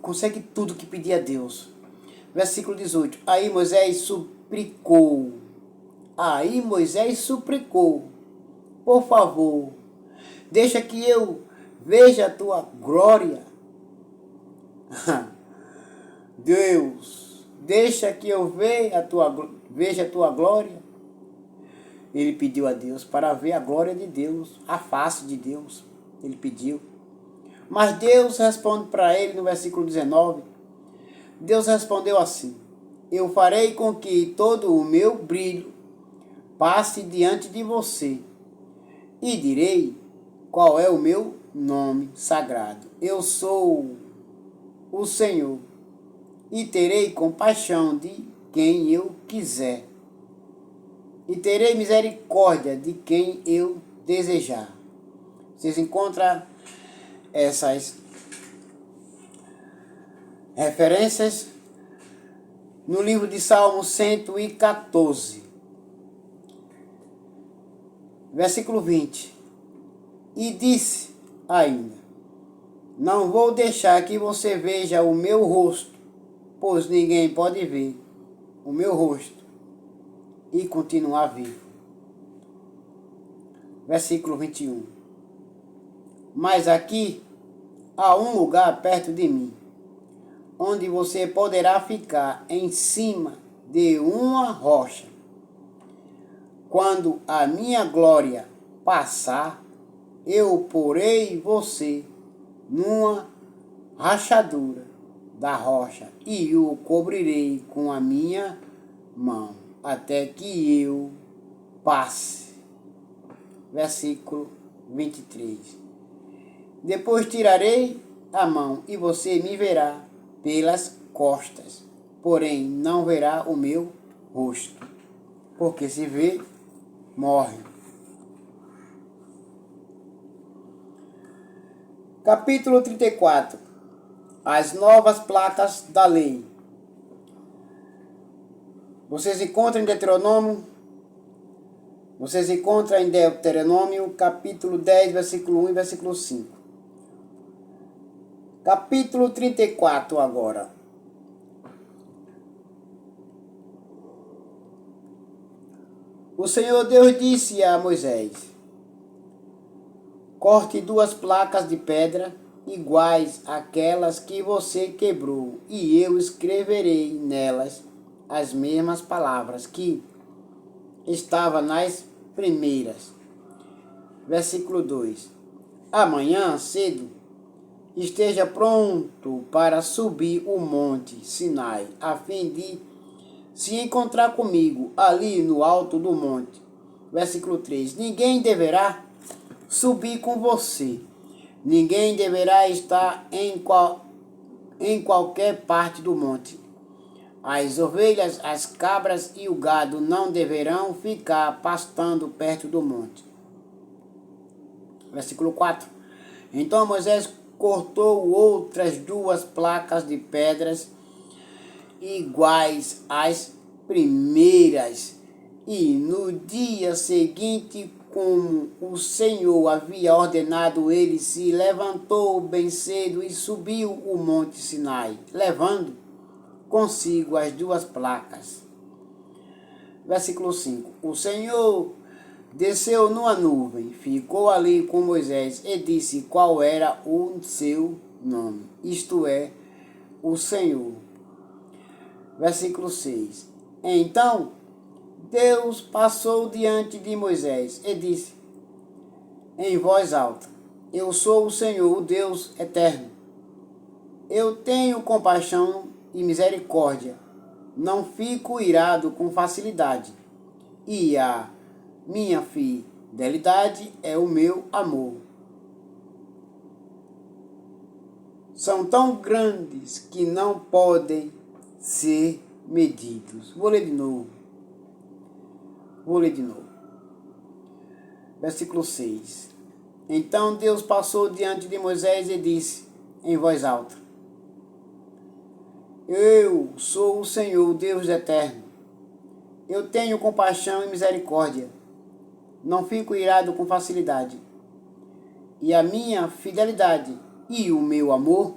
consegue tudo que pedir a Deus. Versículo 18. Aí Moisés suplicou. Por favor, deixa que eu veja a tua glória. Deus, deixa que eu veja a tua glória. Ele pediu a Deus para ver a glória de Deus, a face de Deus. Ele pediu. Mas Deus responde para ele no versículo 19. Deus respondeu assim, eu farei com que todo o meu brilho passe diante de você e direi qual é o meu nome sagrado. Eu sou o Senhor e terei compaixão de quem eu quiser e terei misericórdia de quem eu desejar. Vocês encontram essas referências no livro de Salmo 114, versículo 20. E disse ainda, não vou deixar que você veja o meu rosto, pois ninguém pode ver o meu rosto e continuar vivo. Versículo 21. Mas aqui há um lugar perto de mim, onde você poderá ficar em cima de uma rocha. Quando a minha glória passar, eu porei você numa rachadura da rocha e o cobrirei com a minha mão, até que eu passe. Versículo 23. Depois tirarei a mão e você me verá pelas costas, porém não verá o meu rosto, porque se vê, morre. Capítulo 34. As novas placas da lei. Vocês encontram em Deuteronômio, capítulo 10, versículo 1 e versículo 5. Capítulo 34 agora. O Senhor Deus disse a Moisés, corte 2 placas de pedra, iguais àquelas que você quebrou, e eu escreverei nelas as mesmas palavras que estavam nas primeiras. Versículo 2. Amanhã cedo, esteja pronto para subir o monte Sinai, a fim de se encontrar comigo ali no alto do monte. Versículo 3. Ninguém deverá subir com você. Ninguém deverá estar em qualquer parte do monte. As ovelhas, as cabras e o gado não deverão ficar pastando perto do monte. Versículo 4. Então Moisés cortou outras 2 placas de pedras iguais às primeiras, e no dia seguinte, como o Senhor havia ordenado, ele se levantou bem cedo e subiu o monte Sinai, levando consigo as 2 placas. Versículo 5. O Senhor desceu numa nuvem, ficou ali com Moisés e disse qual era o seu nome, isto é, o Senhor. Versículo 6. Então Deus passou diante de Moisés e disse em voz alta: Eu sou o Senhor, o Deus eterno. Eu tenho compaixão e misericórdia. Não fico irado com facilidade. E a minha fidelidade é o meu amor. São tão grandes que não podem ser medidos. Vou ler de novo. Versículo 6. Então Deus passou diante de Moisés e disse em voz alta: Eu sou o Senhor, Deus eterno. Eu tenho compaixão e misericórdia. Não fico irado com facilidade. E a minha fidelidade e o meu amor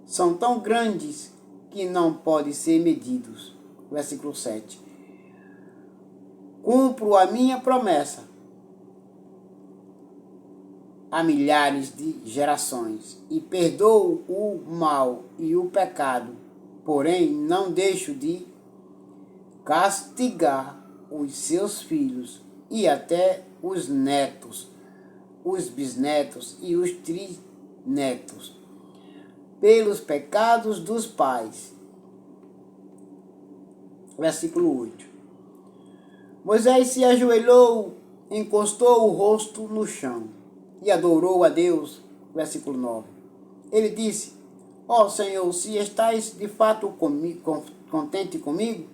são tão grandes que não podem ser medidos. Versículo 7. Cumpro a minha promessa a milhares de gerações e perdoo o mal e o pecado, porém não deixo de castigar os seus filhos e até os netos, os bisnetos e os trinetos, pelos pecados dos pais. Versículo 8. Moisés se ajoelhou, encostou o rosto no chão e adorou a Deus. Versículo 9. Ele disse: Ó Senhor, se estás de fato contente comigo,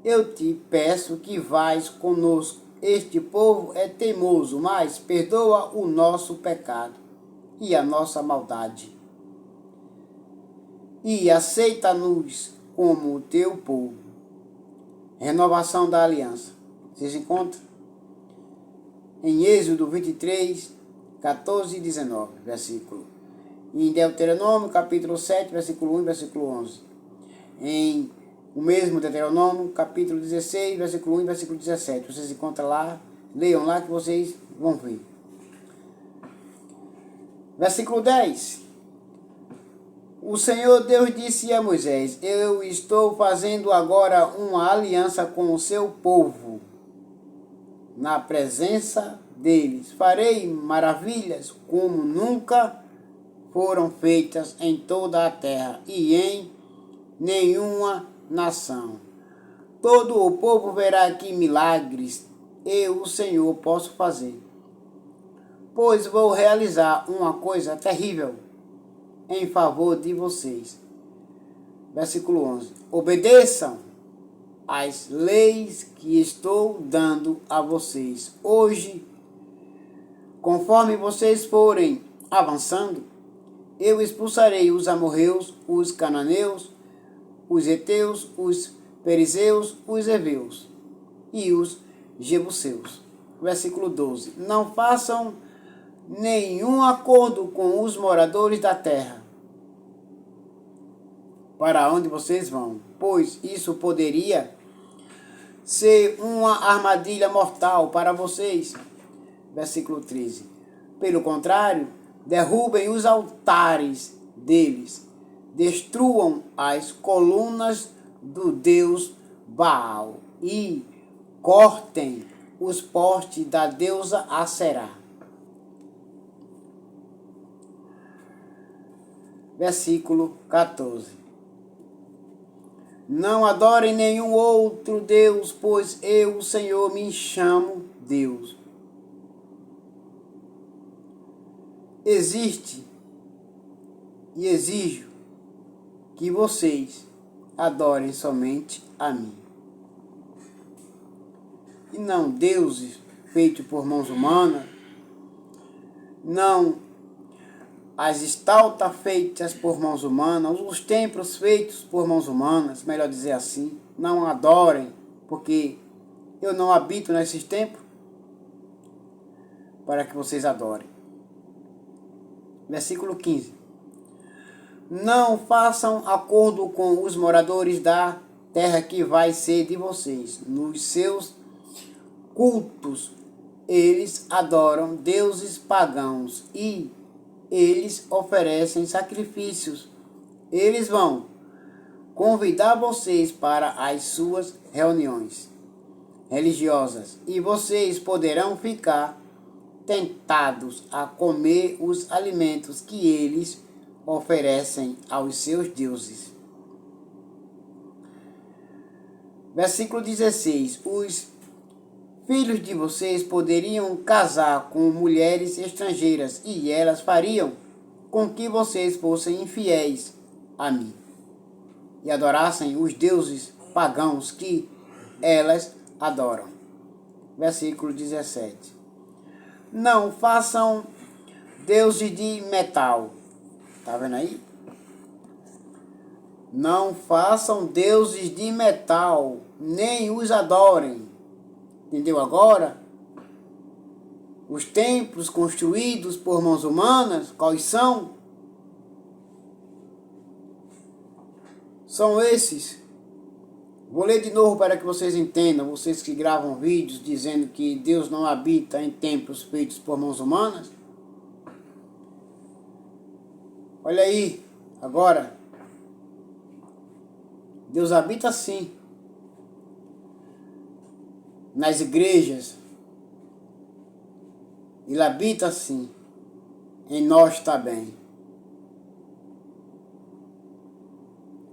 eu te peço que vás conosco. Este povo é teimoso, mas perdoa o nosso pecado e a nossa maldade. E aceita-nos como o teu povo. Renovação da aliança. Você se encontra em Êxodo 23, 14 e 19, versículo. E em Deuteronômio, capítulo 7, versículo 1 e versículo 11. Em o mesmo Deuteronômio, capítulo 16, versículo 1 e versículo 17. Vocês encontram lá, leiam lá que vocês vão ver. Versículo 10. O Senhor Deus disse a Moisés: Eu estou fazendo agora uma aliança com o seu povo. Na presença deles farei maravilhas como nunca foram feitas em toda a terra e em nenhuma nação. Todo o povo verá que milagres eu, o Senhor, posso fazer. Pois vou realizar uma coisa terrível em favor de vocês. Versículo 11. Obedeçam às leis que estou dando a vocês hoje. Conforme vocês forem avançando, eu expulsarei os amorreus, os cananeus, os heteus, os perizeus, os heveus e os jebuseus. Versículo 12. Não façam nenhum acordo com os moradores da terra para onde vocês vão, pois isso poderia ser uma armadilha mortal para vocês. Versículo 13. Pelo contrário, derrubem os altares deles, destruam as colunas do deus Baal e cortem os postes da deusa Aserá. Versículo 14. Não adorem nenhum outro Deus, pois eu, o Senhor, me chamo Deus. Existe e exijo que vocês adorem somente a mim. E não deuses feitos por mãos humanas, não as estátuas feitas por mãos humanas, os templos feitos por mãos humanas, melhor dizer assim. Não adorem, porque eu não habito nesses templos, para que vocês adorem. Versículo 15. Não façam acordo com os moradores da terra que vai ser de vocês. Nos seus cultos, eles adoram deuses pagãos e eles oferecem sacrifícios. Eles vão convidar vocês para as suas reuniões religiosas e vocês poderão ficar tentados a comer os alimentos que eles oferecem aos seus deuses. Versículo 16. Os filhos de vocês poderiam casar com mulheres estrangeiras e elas fariam com que vocês fossem infiéis a mim e adorassem os deuses pagãos que elas adoram. Versículo 17. Não façam deuses de metal. Tá vendo aí? Não façam deuses de metal, nem os adorem. Entendeu agora? Os templos construídos por mãos humanas, quais são? São esses. Vou ler de novo para que vocês entendam, vocês que gravam vídeos dizendo que Deus não habita em templos feitos por mãos humanas. Olha aí, agora. Deus habita sim nas igrejas. Ele habita sim em nós também.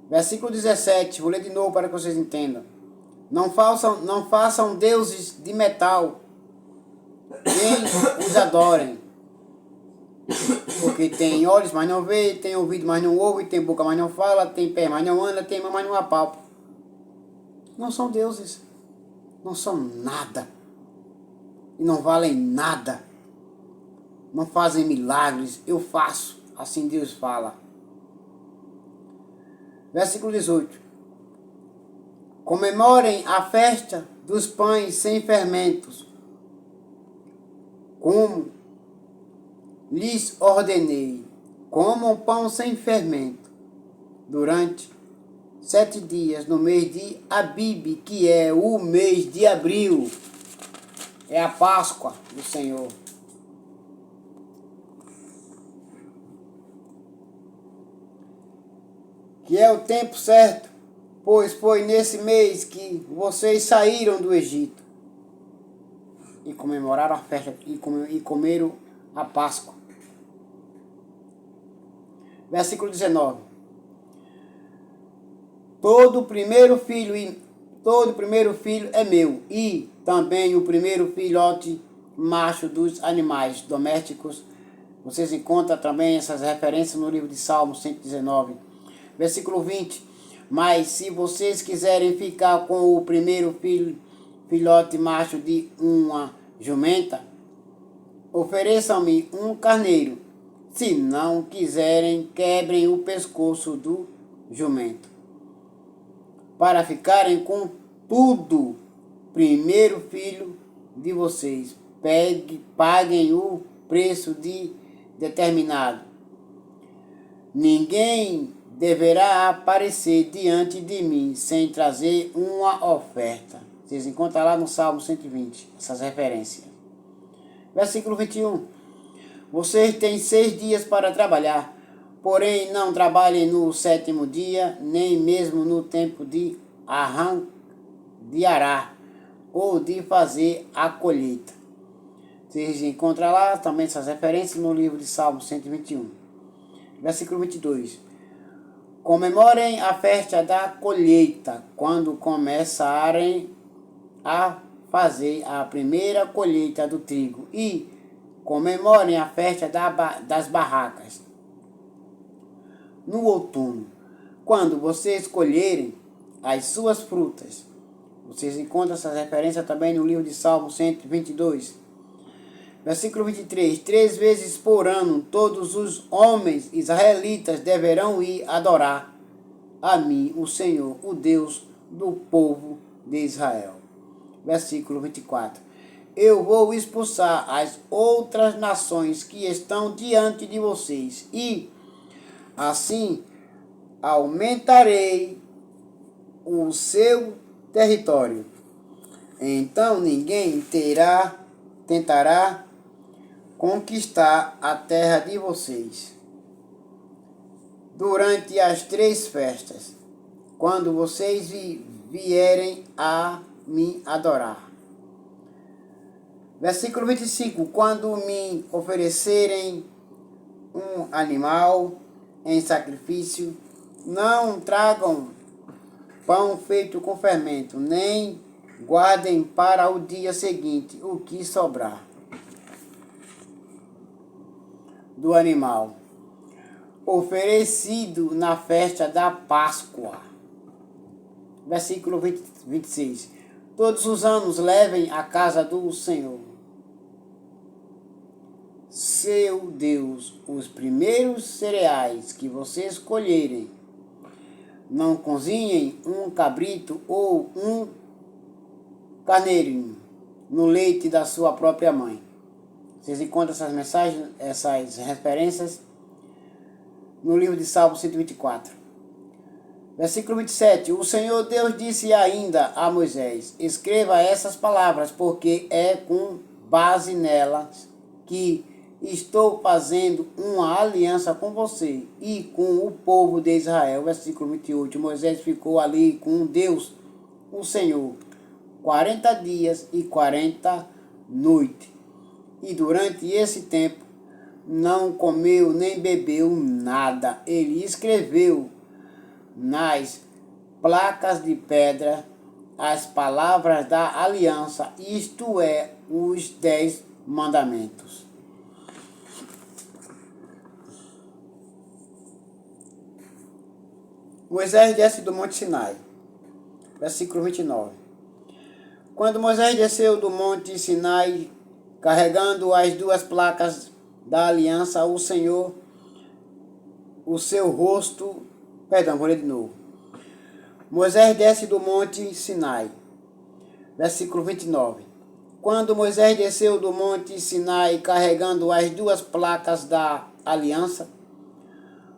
Versículo 17, vou ler de novo para que vocês entendam. Não façam deuses de metal, nem os adorem. Porque tem olhos, mas não vê, tem ouvido, mas não ouve, tem boca, mas não fala, tem pé, mas não anda, tem mão, mas não apalpa. Não são deuses. Não são nada. E não valem nada. Não fazem milagres. Eu faço. Assim Deus fala. Versículo 18. Comemorem a festa dos pães sem fermentos, como lhes ordenei. Comam pão sem fermento durante 7 dias no mês de Abib, que é o mês de abril. É a Páscoa do Senhor. Que é o tempo certo, pois foi nesse mês que vocês saíram do Egito e comemoraram a festa e comeram a Páscoa. Versículo 19. Todo primeiro filho é meu, e também o primeiro filhote macho dos animais domésticos. Vocês encontram também essas referências no livro de Salmos 119. Versículo 20. Mas se vocês quiserem ficar com o primeiro filhote macho de uma jumenta, ofereçam-me um carneiro. Se não quiserem, quebrem o pescoço do jumento. Para ficarem com tudo, primeiro filho de vocês, paguem o preço determinado. Ninguém deverá aparecer diante de mim sem trazer uma oferta. Vocês encontram lá no Salmo 120, essas referências. Versículo 21. Vocês têm 6 dias para trabalhar, porém não trabalhem no 7º dia, nem mesmo no tempo de arar ou de fazer a colheita. Vocês encontram lá também essas referências no livro de Salmo 121. Versículo 22. Comemorem a festa da colheita, quando começarem a fazer a primeira colheita do trigo, e comemorem a festa das barracas no outono. quando vocês colherem as suas frutas. Vocês encontram essa referência também no livro de Salmo 122. Versículo 23. 3 vezes por ano todos os homens israelitas deverão ir adorar a mim, o Senhor, o Deus do povo de Israel. Versículo 24. Eu vou expulsar as outras nações que estão diante de vocês e assim aumentarei o seu território. Então ninguém tentará conquistar a terra de vocês. Durante as 3 festas, quando vocês vierem a me adorar. Versículo 25. Quando me oferecerem um animal em sacrifício, não tragam pão feito com fermento, nem guardem para o dia seguinte o que sobrar do animal oferecido na festa da Páscoa. Versículo 26. Todos os anos levem à casa do Senhor, seu Deus, os primeiros cereais que vocês colherem. Não cozinhem um cabrito ou um carneirinho no leite da sua própria mãe. Vocês encontram essas mensagens, essas referências no livro de Salmo 124. Versículo 27. O Senhor Deus disse ainda a Moisés: escreva essas palavras, porque é com base nelas que estou fazendo uma aliança com você e com o povo de Israel. Versículo 28. Moisés ficou ali com Deus, o Senhor, 40 dias e 40 noites. E durante esse tempo não comeu nem bebeu nada. Ele escreveu nas placas de pedra as palavras da aliança, isto é, os 10 mandamentos. Moisés desce do Monte Sinai. Versículo 29. Quando Moisés desceu do Monte Sinai, carregando as 2 placas da aliança, o Senhor, o seu rosto... vou ler de novo. Moisés desce do Monte Sinai. Versículo 29. Quando Moisés desceu do Monte Sinai, carregando as 2 placas da aliança,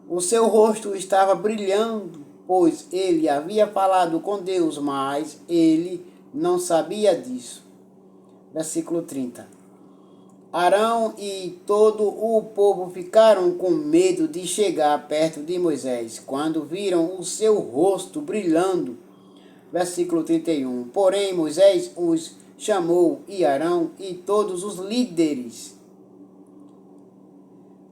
o seu rosto estava brilhando, pois ele havia falado com Deus, mas ele não sabia disso. Versículo 30. Arão e todo o povo ficaram com medo de chegar perto de Moisés, quando viram o seu rosto brilhando. Versículo 31. Porém, Moisés os chamou, e Arão e todos os líderes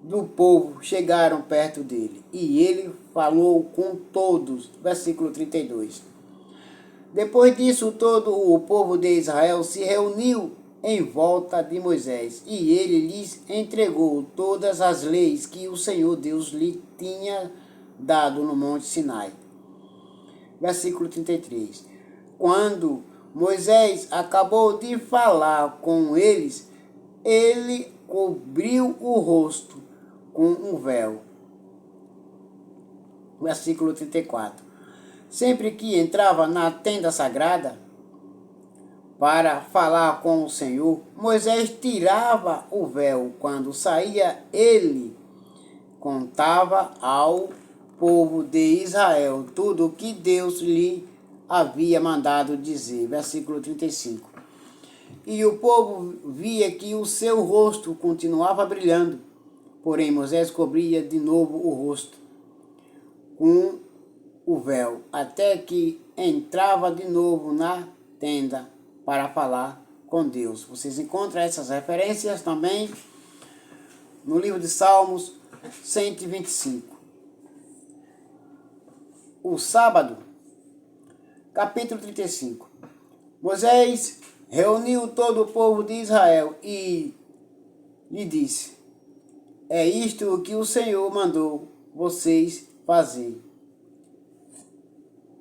do povo chegaram perto dele, e ele falou com todos. Versículo 32. Depois disso, todo o povo de Israel se reuniu em volta de Moisés, e ele lhes entregou todas as leis que o Senhor Deus lhe tinha dado no Monte Sinai. Versículo 33. Quando Moisés acabou de falar com eles, ele cobriu o rosto com um véu. Versículo 34. Sempre que entrava na tenda sagrada para falar com o Senhor, Moisés tirava o véu. Quando saía, ele contava ao povo de Israel tudo o que Deus lhe havia mandado dizer. Versículo 35. E o povo via que o seu rosto continuava brilhando, porém Moisés cobria de novo o rosto com o véu, até que entrava de novo na tenda para falar com Deus. Vocês encontram essas referências também no livro de Salmos 125. O sábado, capítulo 35. Moisés reuniu todo o povo de Israel e lhe disse: é isto o que o Senhor mandou vocês fazer.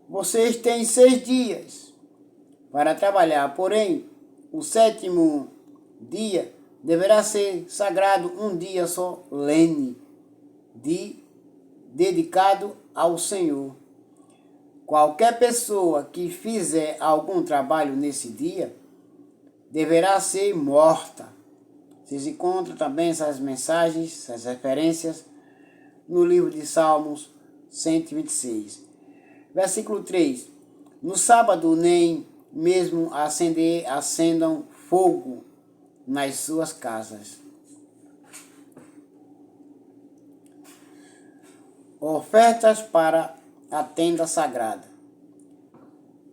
Vocês têm 6 dias para trabalhar, porém, o 7º dia deverá ser sagrado, um dia solene, dedicado ao Senhor. Qualquer pessoa que fizer algum trabalho nesse dia deverá ser morta. Vocês encontram também essas mensagens, essas referências no livro de Salmos 126. Versículo 3. No sábado nem mesmo acendam fogo nas suas casas. Ofertas para a tenda sagrada.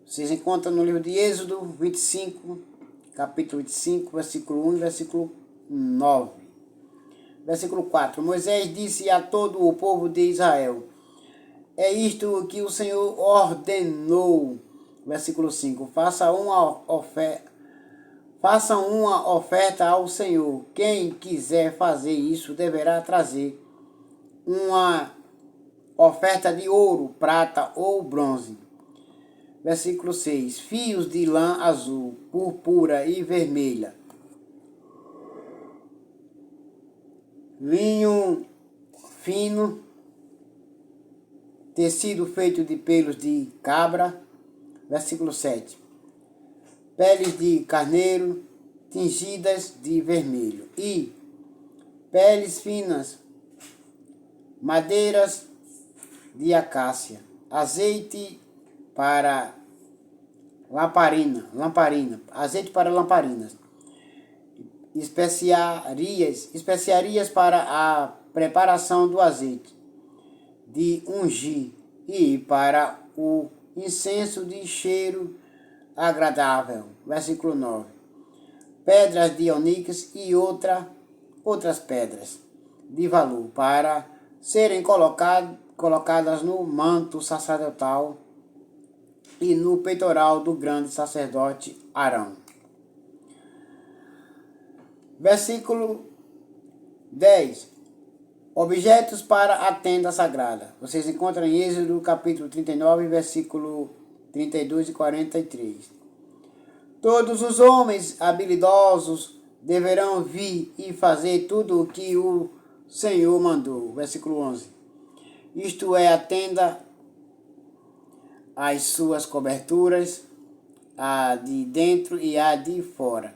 Vocês encontram no livro de Êxodo 25, capítulo 25, versículo 1 e versículo 9. Versículo 4. Moisés disse a todo o povo de Israel: é isto que o Senhor ordenou. Versículo 5. Façam uma oferta ao Senhor. Quem quiser fazer isso deverá trazer uma oferta de ouro, prata ou bronze. Versículo 6. Fios de lã azul, púrpura e vermelha. Linho fino, tecido feito de pelos de cabra. Versículo 7. Peles de carneiro tingidas de vermelho. E peles finas, madeiras de acácia. Azeite para lamparina. Azeite para lamparinas. Especiarias para a preparação do azeite de ungir e para o incenso de cheiro agradável. Versículo 9. Pedras de ônix e outras pedras de valor para serem colocadas no manto sacerdotal e no peitoral do grande sacerdote Arão. Versículo 10. Objetos para a tenda sagrada. Vocês encontram em Êxodo capítulo 39, versículo 32 e 43. Todos os homens habilidosos deverão vir e fazer tudo o que o Senhor mandou. Versículo 11. Isto é a tenda, as suas coberturas, a de dentro e a de fora.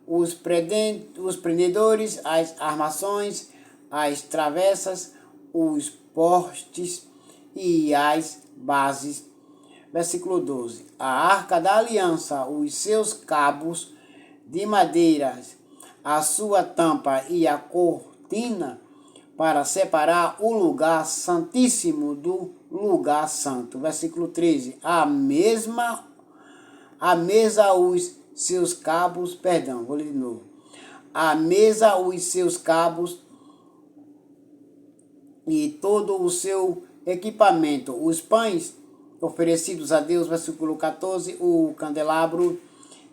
Os prendedores, as armações, as travessas, os postes e as bases. Versículo 12. A arca da aliança, os seus cabos de madeira, a sua tampa e a cortina para separar o lugar santíssimo do lugar santo. Versículo 13. A mesa, os seus cabos, vou ler de novo. A mesa, os seus cabos e todo o seu equipamento. Os pães oferecidos a Deus, versículo 14, o candelabro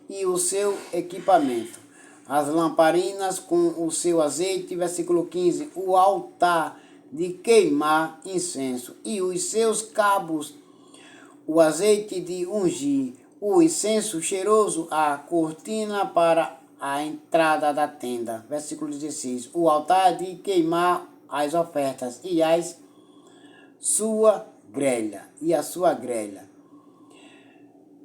e o seu equipamento. As lamparinas com o seu azeite, versículo 15, o altar de queimar incenso e os seus cabos, o azeite de ungir, o incenso cheiroso, a cortina para a entrada da tenda. Versículo 16, o altar de queimar as ofertas e a sua grelha.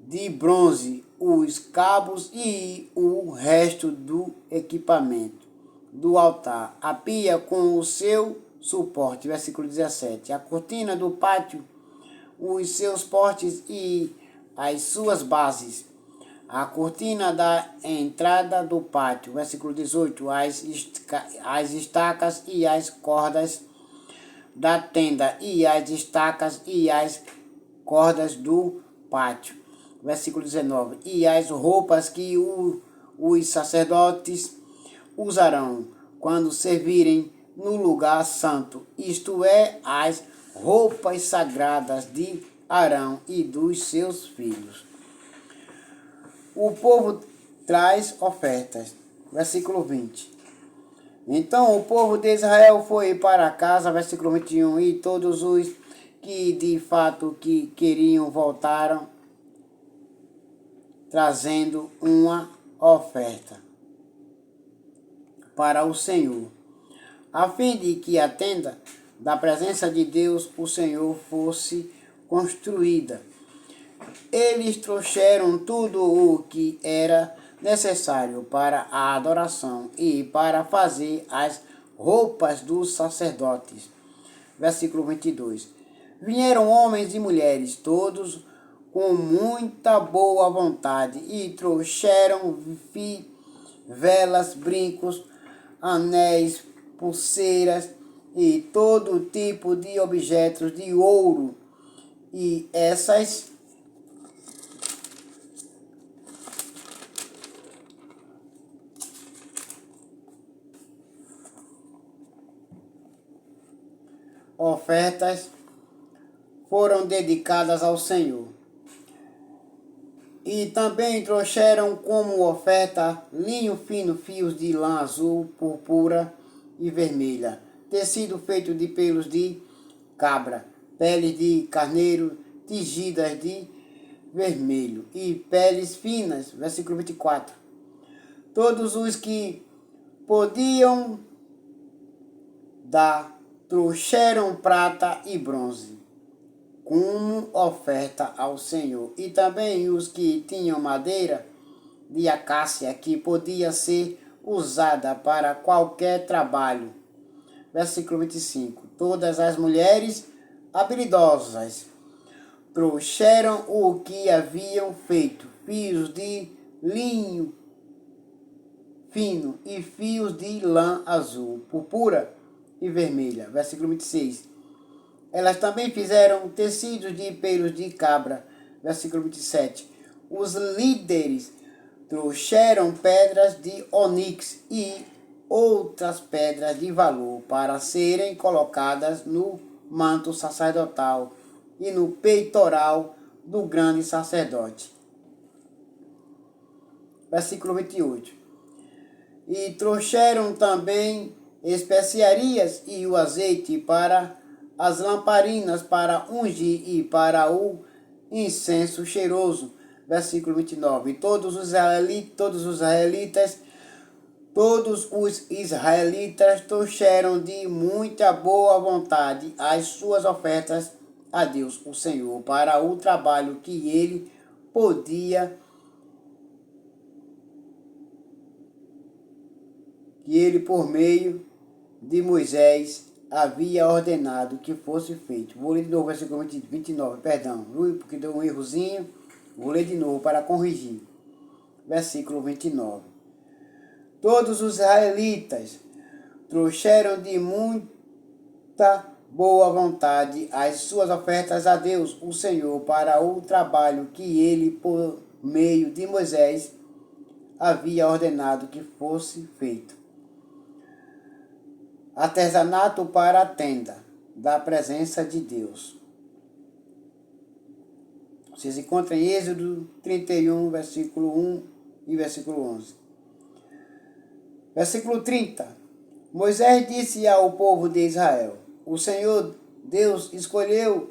De bronze, os cabos e o resto do equipamento do altar. A pia com o seu suporte. Versículo 17. A cortina do pátio, os seus portes e as suas bases. A cortina da entrada do pátio. Versículo 18. As estacas e as cordas da tenda e as estacas e as cordas do pátio. Versículo 19. E as roupas que os sacerdotes usarão quando servirem no lugar santo, isto é, as roupas sagradas de Arão e dos seus filhos. O povo traz ofertas. Versículo 20. Então o povo de Israel foi para casa, versículo 21, e todos os que de fato que queriam voltaram trazendo uma oferta para o Senhor, a fim de que a tenda da presença de Deus, o Senhor, fosse construída. Eles trouxeram tudo o que era necessário para a adoração e para fazer as roupas dos sacerdotes. Versículo 22. Vieram homens e mulheres, todos com muita boa vontade, e trouxeram velas, brincos, anéis, pulseiras e todo tipo de objetos de ouro. E essas ofertas foram dedicadas ao Senhor. E também trouxeram como oferta linho fino, fios de lã azul, púrpura e vermelha, tecido feito de pelos de cabra, peles de carneiro, tingidas de vermelho e peles finas. Versículo 24. Todos os que podiam dar trouxeram prata e bronze como oferta ao Senhor. E também os que tinham madeira de acácia que podia ser usada para qualquer trabalho. Versículo 25. Todas as mulheres habilidosas trouxeram o que haviam feito, fios de linho fino e fios de lã azul, púrpura e vermelha. Versículo 26. Elas também fizeram tecidos de pelos de cabra. Versículo 27. Os líderes trouxeram pedras de onix e outras pedras de valor para serem colocadas no manto sacerdotal e no peitoral do grande sacerdote. Versículo 28. E trouxeram também especiarias e o azeite para as lamparinas, para ungir e para o incenso cheiroso. Versículo 29. Todos os israelitas trouxeram de muita boa vontade as suas ofertas a Deus, o Senhor, para o trabalho que ele por meio de Moisés havia ordenado que fosse feito. Vou ler de novo o versículo 29, perdão, porque deu um errozinho. Vou ler de novo para corrigir. Versículo 29. Todos os israelitas trouxeram de muita boa vontade as suas ofertas a Deus, o Senhor, para o trabalho que ele, por meio de Moisés, havia ordenado que fosse feito. Artesanato para a tenda da presença de Deus. Vocês encontram em Êxodo 31, versículo 1 e versículo 11. Versículo 30. Moisés disse ao povo de Israel: o Senhor Deus escolheu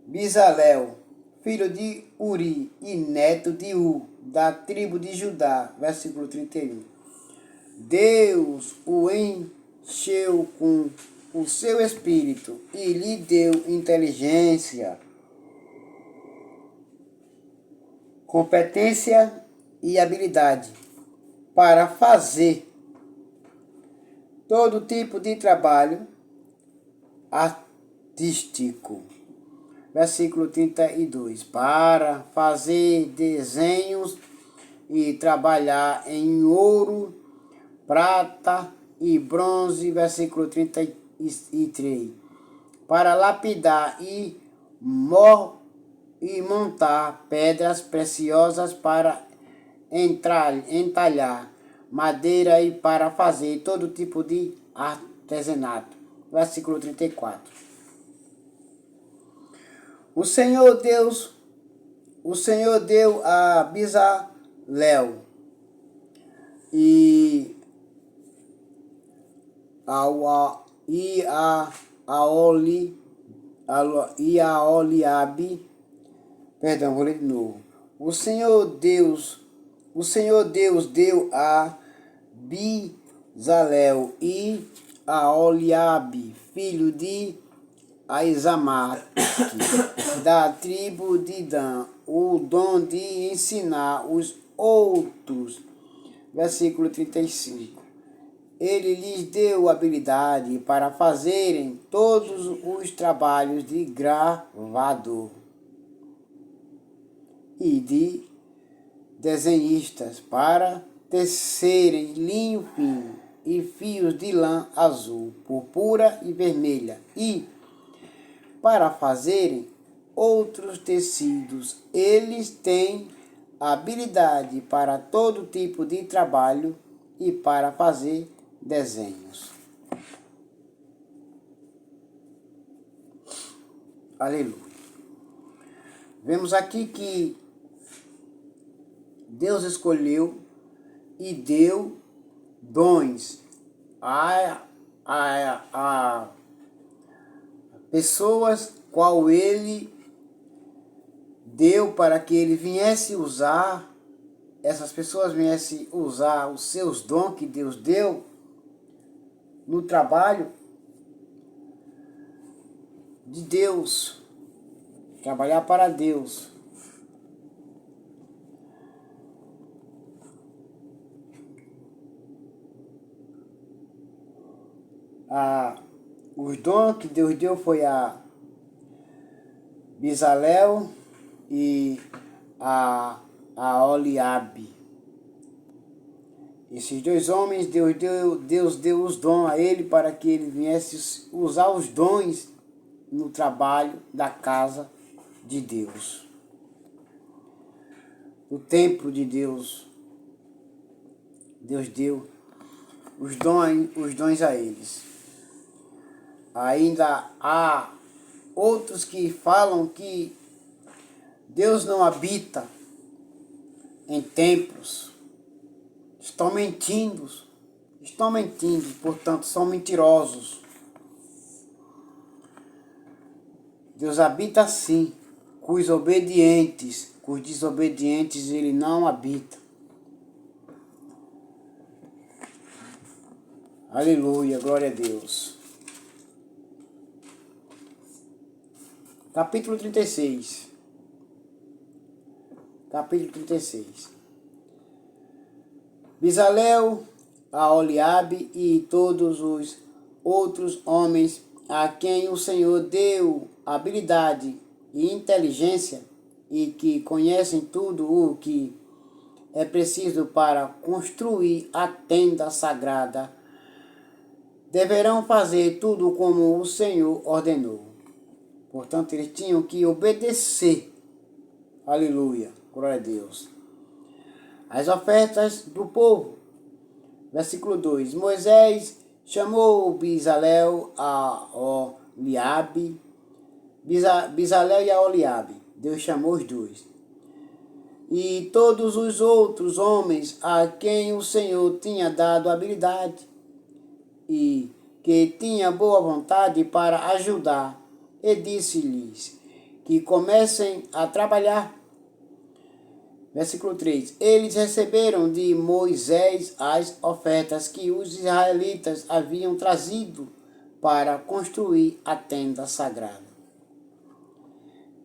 Bezalel, filho de Uri e neto de U, da tribo de Judá. Versículo 31. Deus o encheu com o seu espírito e lhe deu inteligência, competência e habilidade para fazer todo tipo de trabalho artístico. Versículo 32. Para fazer desenhos e trabalhar em ouro, prata e bronze. Versículo 33. Para lapidar e montar pedras preciosas para entalhar madeira e para fazer todo tipo de artesanato. Versículo 34. O Senhor deu a Bezalel e a e a Oliabe, perdão, vou ler de novo. O Senhor Deus deu a Bezalel e a Oliabe, filho de Aizamaque, da tribo de Dan, o dom de ensinar os outros. Versículo 35. Ele lhes deu habilidade para fazerem todos os trabalhos de gravador e de desenhistas, para tecerem linho fino e fios de lã azul, púrpura e vermelha, e para fazerem outros tecidos. Eles têm habilidade para todo tipo de trabalho e para fazer desenhos. Aleluia. Vemos aqui que Deus escolheu e deu dons a pessoas qual ele deu para que ele viesse usar, essas pessoas viessem usar os seus dons que Deus deu no trabalho de Deus, trabalhar para Deus. Os dons que Deus deu foi a Bezalel e a Oliabe. Esses dois homens, Deus deu os dons a ele para que ele viesse usar os dons no trabalho da casa de Deus. O templo de Deus, Deus deu os dons a eles. Ainda há outros que falam que Deus não habita em templos. Estão mentindo, portanto, são mentirosos. Deus habita sim, com os obedientes, com os desobedientes ele não habita. Aleluia, glória a Deus. Capítulo 36. Capítulo 36. Bezalel, a Oliabe e todos os outros homens a quem o Senhor deu habilidade e inteligência e que conhecem tudo o que é preciso para construir a tenda sagrada, deverão fazer tudo como o Senhor ordenou. Portanto, eles tinham que obedecer. Aleluia, glória a Deus. As ofertas do povo. Versículo 2. Moisés chamou Bezalel a Oliabe. Bezalel e a Oliabe. Deus chamou os dois. E todos os outros homens a quem o Senhor tinha dado habilidade e que tinha boa vontade para ajudar, e disse-lhes que comecem a trabalhar. Versículo 3. Eles receberam de Moisés as ofertas que os israelitas haviam trazido para construir a tenda sagrada.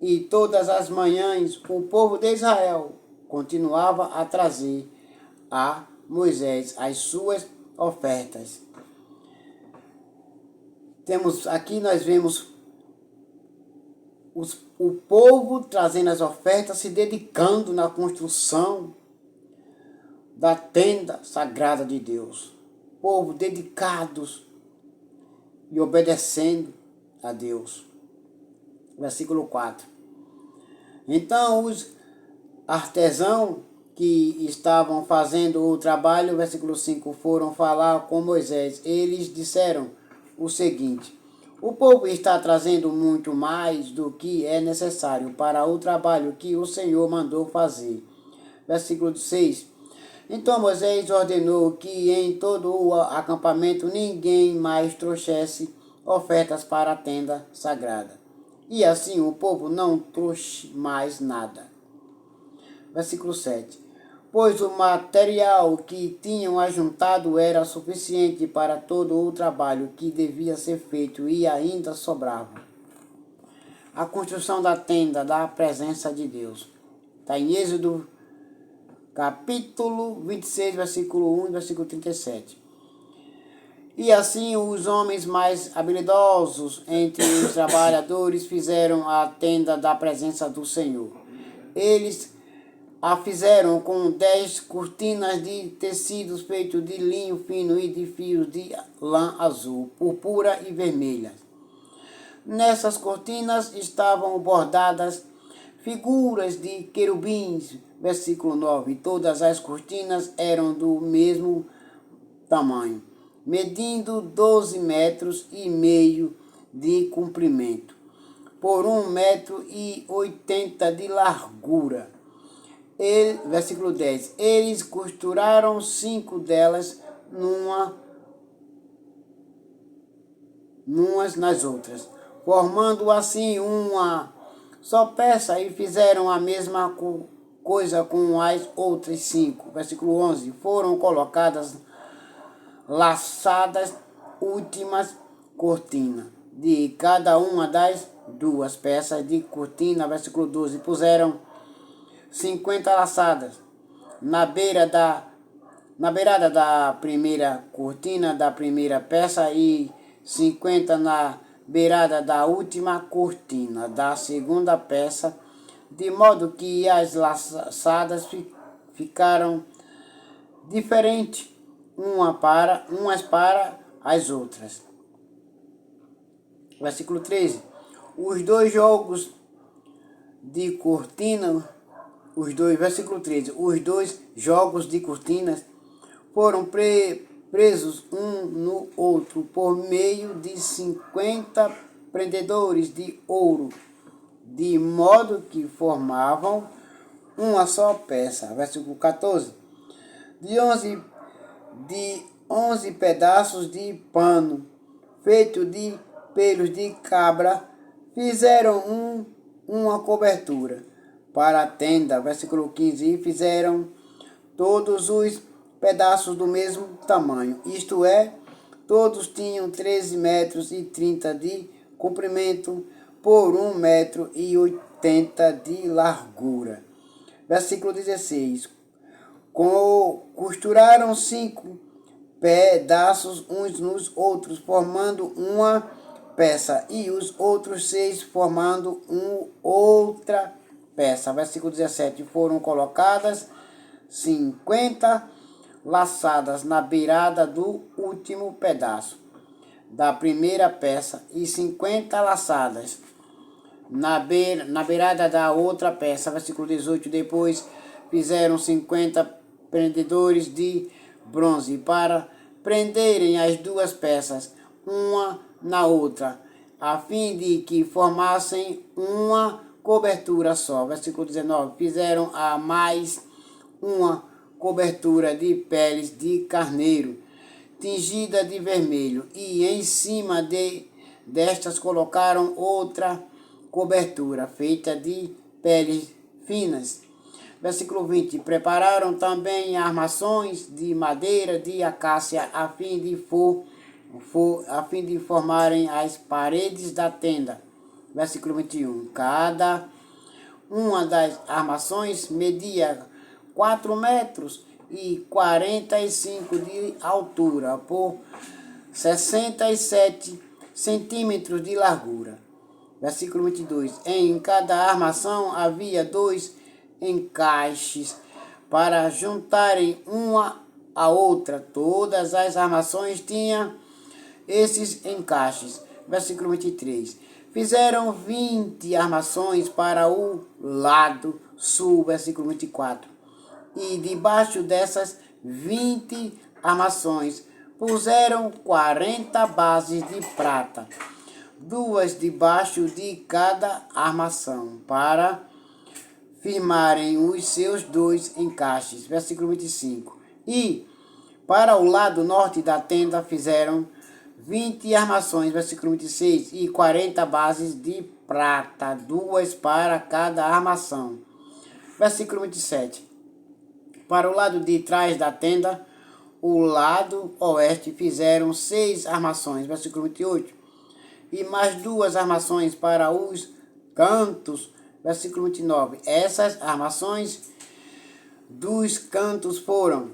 E todas as manhãs o povo de Israel continuava a trazer a Moisés as suas ofertas. Nós vemos o povo trazendo as ofertas, se dedicando na construção da tenda sagrada de Deus. Povo dedicados e obedecendo a Deus. Versículo 4. Então os artesãos que estavam fazendo o trabalho, versículo 5, foram falar com Moisés. Eles disseram o seguinte: o povo está trazendo muito mais do que é necessário para o trabalho que o Senhor mandou fazer. Versículo 6. Então Moisés ordenou que em todo o acampamento ninguém mais trouxesse ofertas para a tenda sagrada. E assim o povo não trouxe mais nada. Versículo 7. Pois o material que tinham ajuntado era suficiente para todo o trabalho que devia ser feito e ainda sobrava. A construção da tenda da presença de Deus. Está em Êxodo capítulo 26, versículo 1 e versículo 37. E assim os homens mais habilidosos entre os trabalhadores fizeram a tenda da presença do Senhor. Eles a fizeram com 10 cortinas de tecidos feitos de linho fino e de fios de lã azul, púrpura e vermelha. Nessas cortinas estavam bordadas figuras de querubins, versículo 9. Todas as cortinas eram do mesmo tamanho, medindo 12,5 metros de comprimento, por 1,80 metro de largura. Versículo 10. Eles costuraram 5 delas umas nas outras, formando assim uma só peça, e fizeram a mesma coisa com as outras 5. Versículo 11. Foram colocadas laçadas últimas cortinas de cada uma das 2 peças de cortina. Versículo 12. Puseram 50 laçadas na beirada da primeira cortina da primeira peça e 50 na beirada da última cortina da segunda peça, de modo que as laçadas ficaram diferentes umas para as outras. Versículo 13. Os dois jogos de cortina versículo 13. Os 2 jogos de cortinas foram presos um no outro por meio de 50 prendedores de ouro, de modo que formavam uma só peça. Versículo 14. De 11 pedaços de pano feito de pelos de cabra fizeram uma cobertura para a tenda. Versículo 15. E fizeram todos os pedaços do mesmo tamanho, isto é, todos tinham 13,30 metros de comprimento por 1,80 metro de largura. Versículo 16. Costuraram 5 pedaços uns nos outros, formando uma peça, e os outros 6 formando outra peça. Versículo 17. Foram colocadas 50 laçadas na beirada do último pedaço da primeira peça e 50 laçadas na beirada da outra peça. Versículo 18. Depois fizeram 50 prendedores de bronze para prenderem as 2 peças, uma na outra, a fim de que formassem uma cobertura só. Versículo 19. Fizeram a mais uma cobertura de peles de carneiro, tingida de vermelho, e em cima destas colocaram outra cobertura, feita de peles finas. Versículo 20. Prepararam também armações de madeira de acácia, a fim de formarem as paredes da tenda. Versículo 21. Cada uma das armações media 4,45 metros de altura por 67 centímetros de largura. Versículo 22. Em cada armação havia 2 encaixes para juntarem uma a outra. Todas as armações tinham esses encaixes. Versículo 23. Fizeram 20 armações para o lado sul. Versículo 24. E debaixo dessas 20 armações puseram 40 bases de prata, 2 debaixo de cada armação, para firmarem os seus 2 encaixes. Versículo 25. E para o lado norte da tenda fizeram 20 armações. Versículo 26. E 40 bases de prata, 2 para cada armação. Versículo 27. Para o lado de trás da tenda, o lado oeste, fizeram 6 armações. Versículo 28. E mais 2 armações para os cantos. Versículo 29. Essas armações dos cantos foram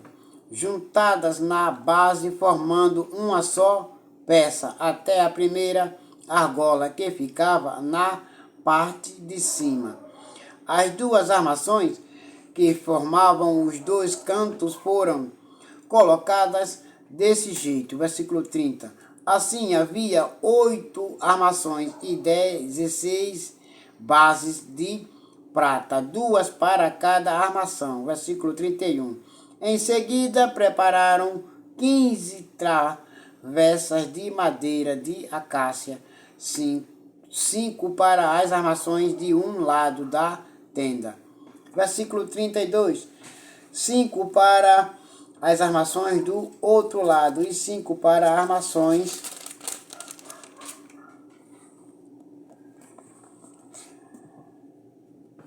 juntadas na base, formando uma só peça, até a primeira argola, que ficava na parte de cima. As 2 armações que formavam os 2 cantos foram colocadas desse jeito. Versículo 30. Assim havia 8 armações e 16 bases de prata, 2 para cada armação. Versículo 31. Em seguida prepararam 15 travessas de madeira de acácia, 5 para as armações de um lado da tenda. Versículo 32. 5 para as armações do outro lado e 5 para armações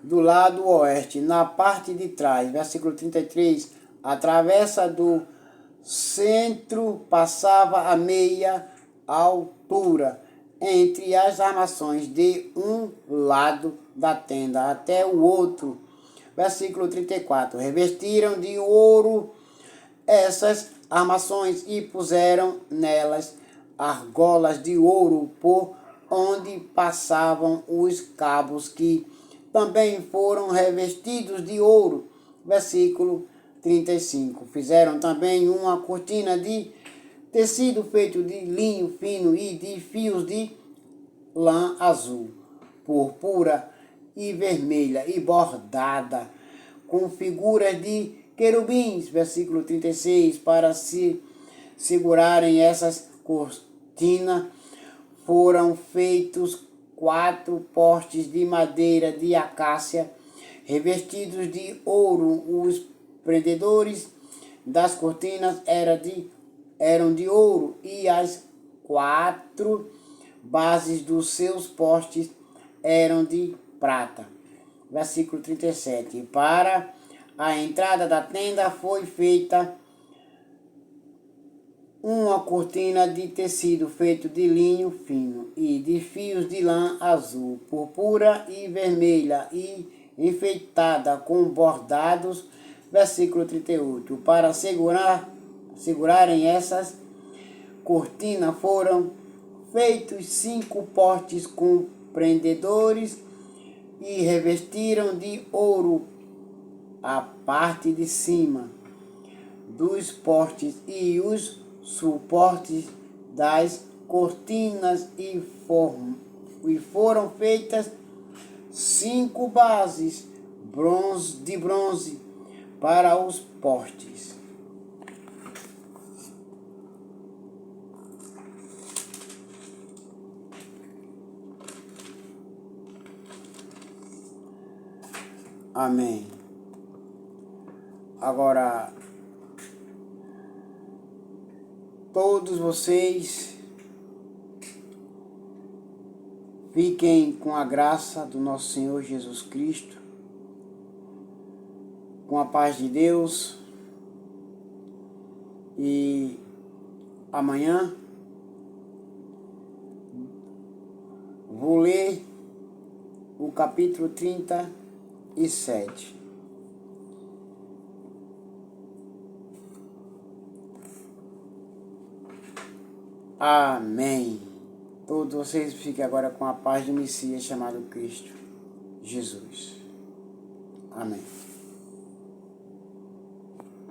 do lado oeste, na parte de trás. Versículo 33. A travessa do centro passava a meia altura entre as armações de um lado da tenda até o outro. Versículo 34. Revestiram de ouro essas armações e puseram nelas argolas de ouro por onde passavam os cabos, que também foram revestidos de ouro. Versículo 35. Fizeram também uma cortina de tecido feito de linho fino e de fios de lã azul, púrpura e vermelha, e bordada com figuras de querubins. Versículo 36. Para se segurarem essas cortinas, foram feitos 4 postes de madeira de acácia, revestidos de ouro. Os prendedores das cortinas eram de ouro, e as 4 bases dos seus postes eram de prata. Versículo 37. Para a entrada da tenda foi feita uma cortina de tecido feito de linho fino e de fios de lã azul, púrpura e vermelha, e enfeitada com bordados. Versículo 38. Para segurarem essas cortinas, foram feitos 5 postes com prendedores, e revestiram de ouro a parte de cima dos postes e os suportes das cortinas, e foram feitas 5 bases de bronze para os postes. Amém. Agora, todos vocês fiquem com a graça do nosso Senhor Jesus Cristo, com a paz de Deus, e amanhã vou ler o capítulo 37. Amém. Todos vocês fiquem agora com a paz do Messias chamado Cristo Jesus. Amém.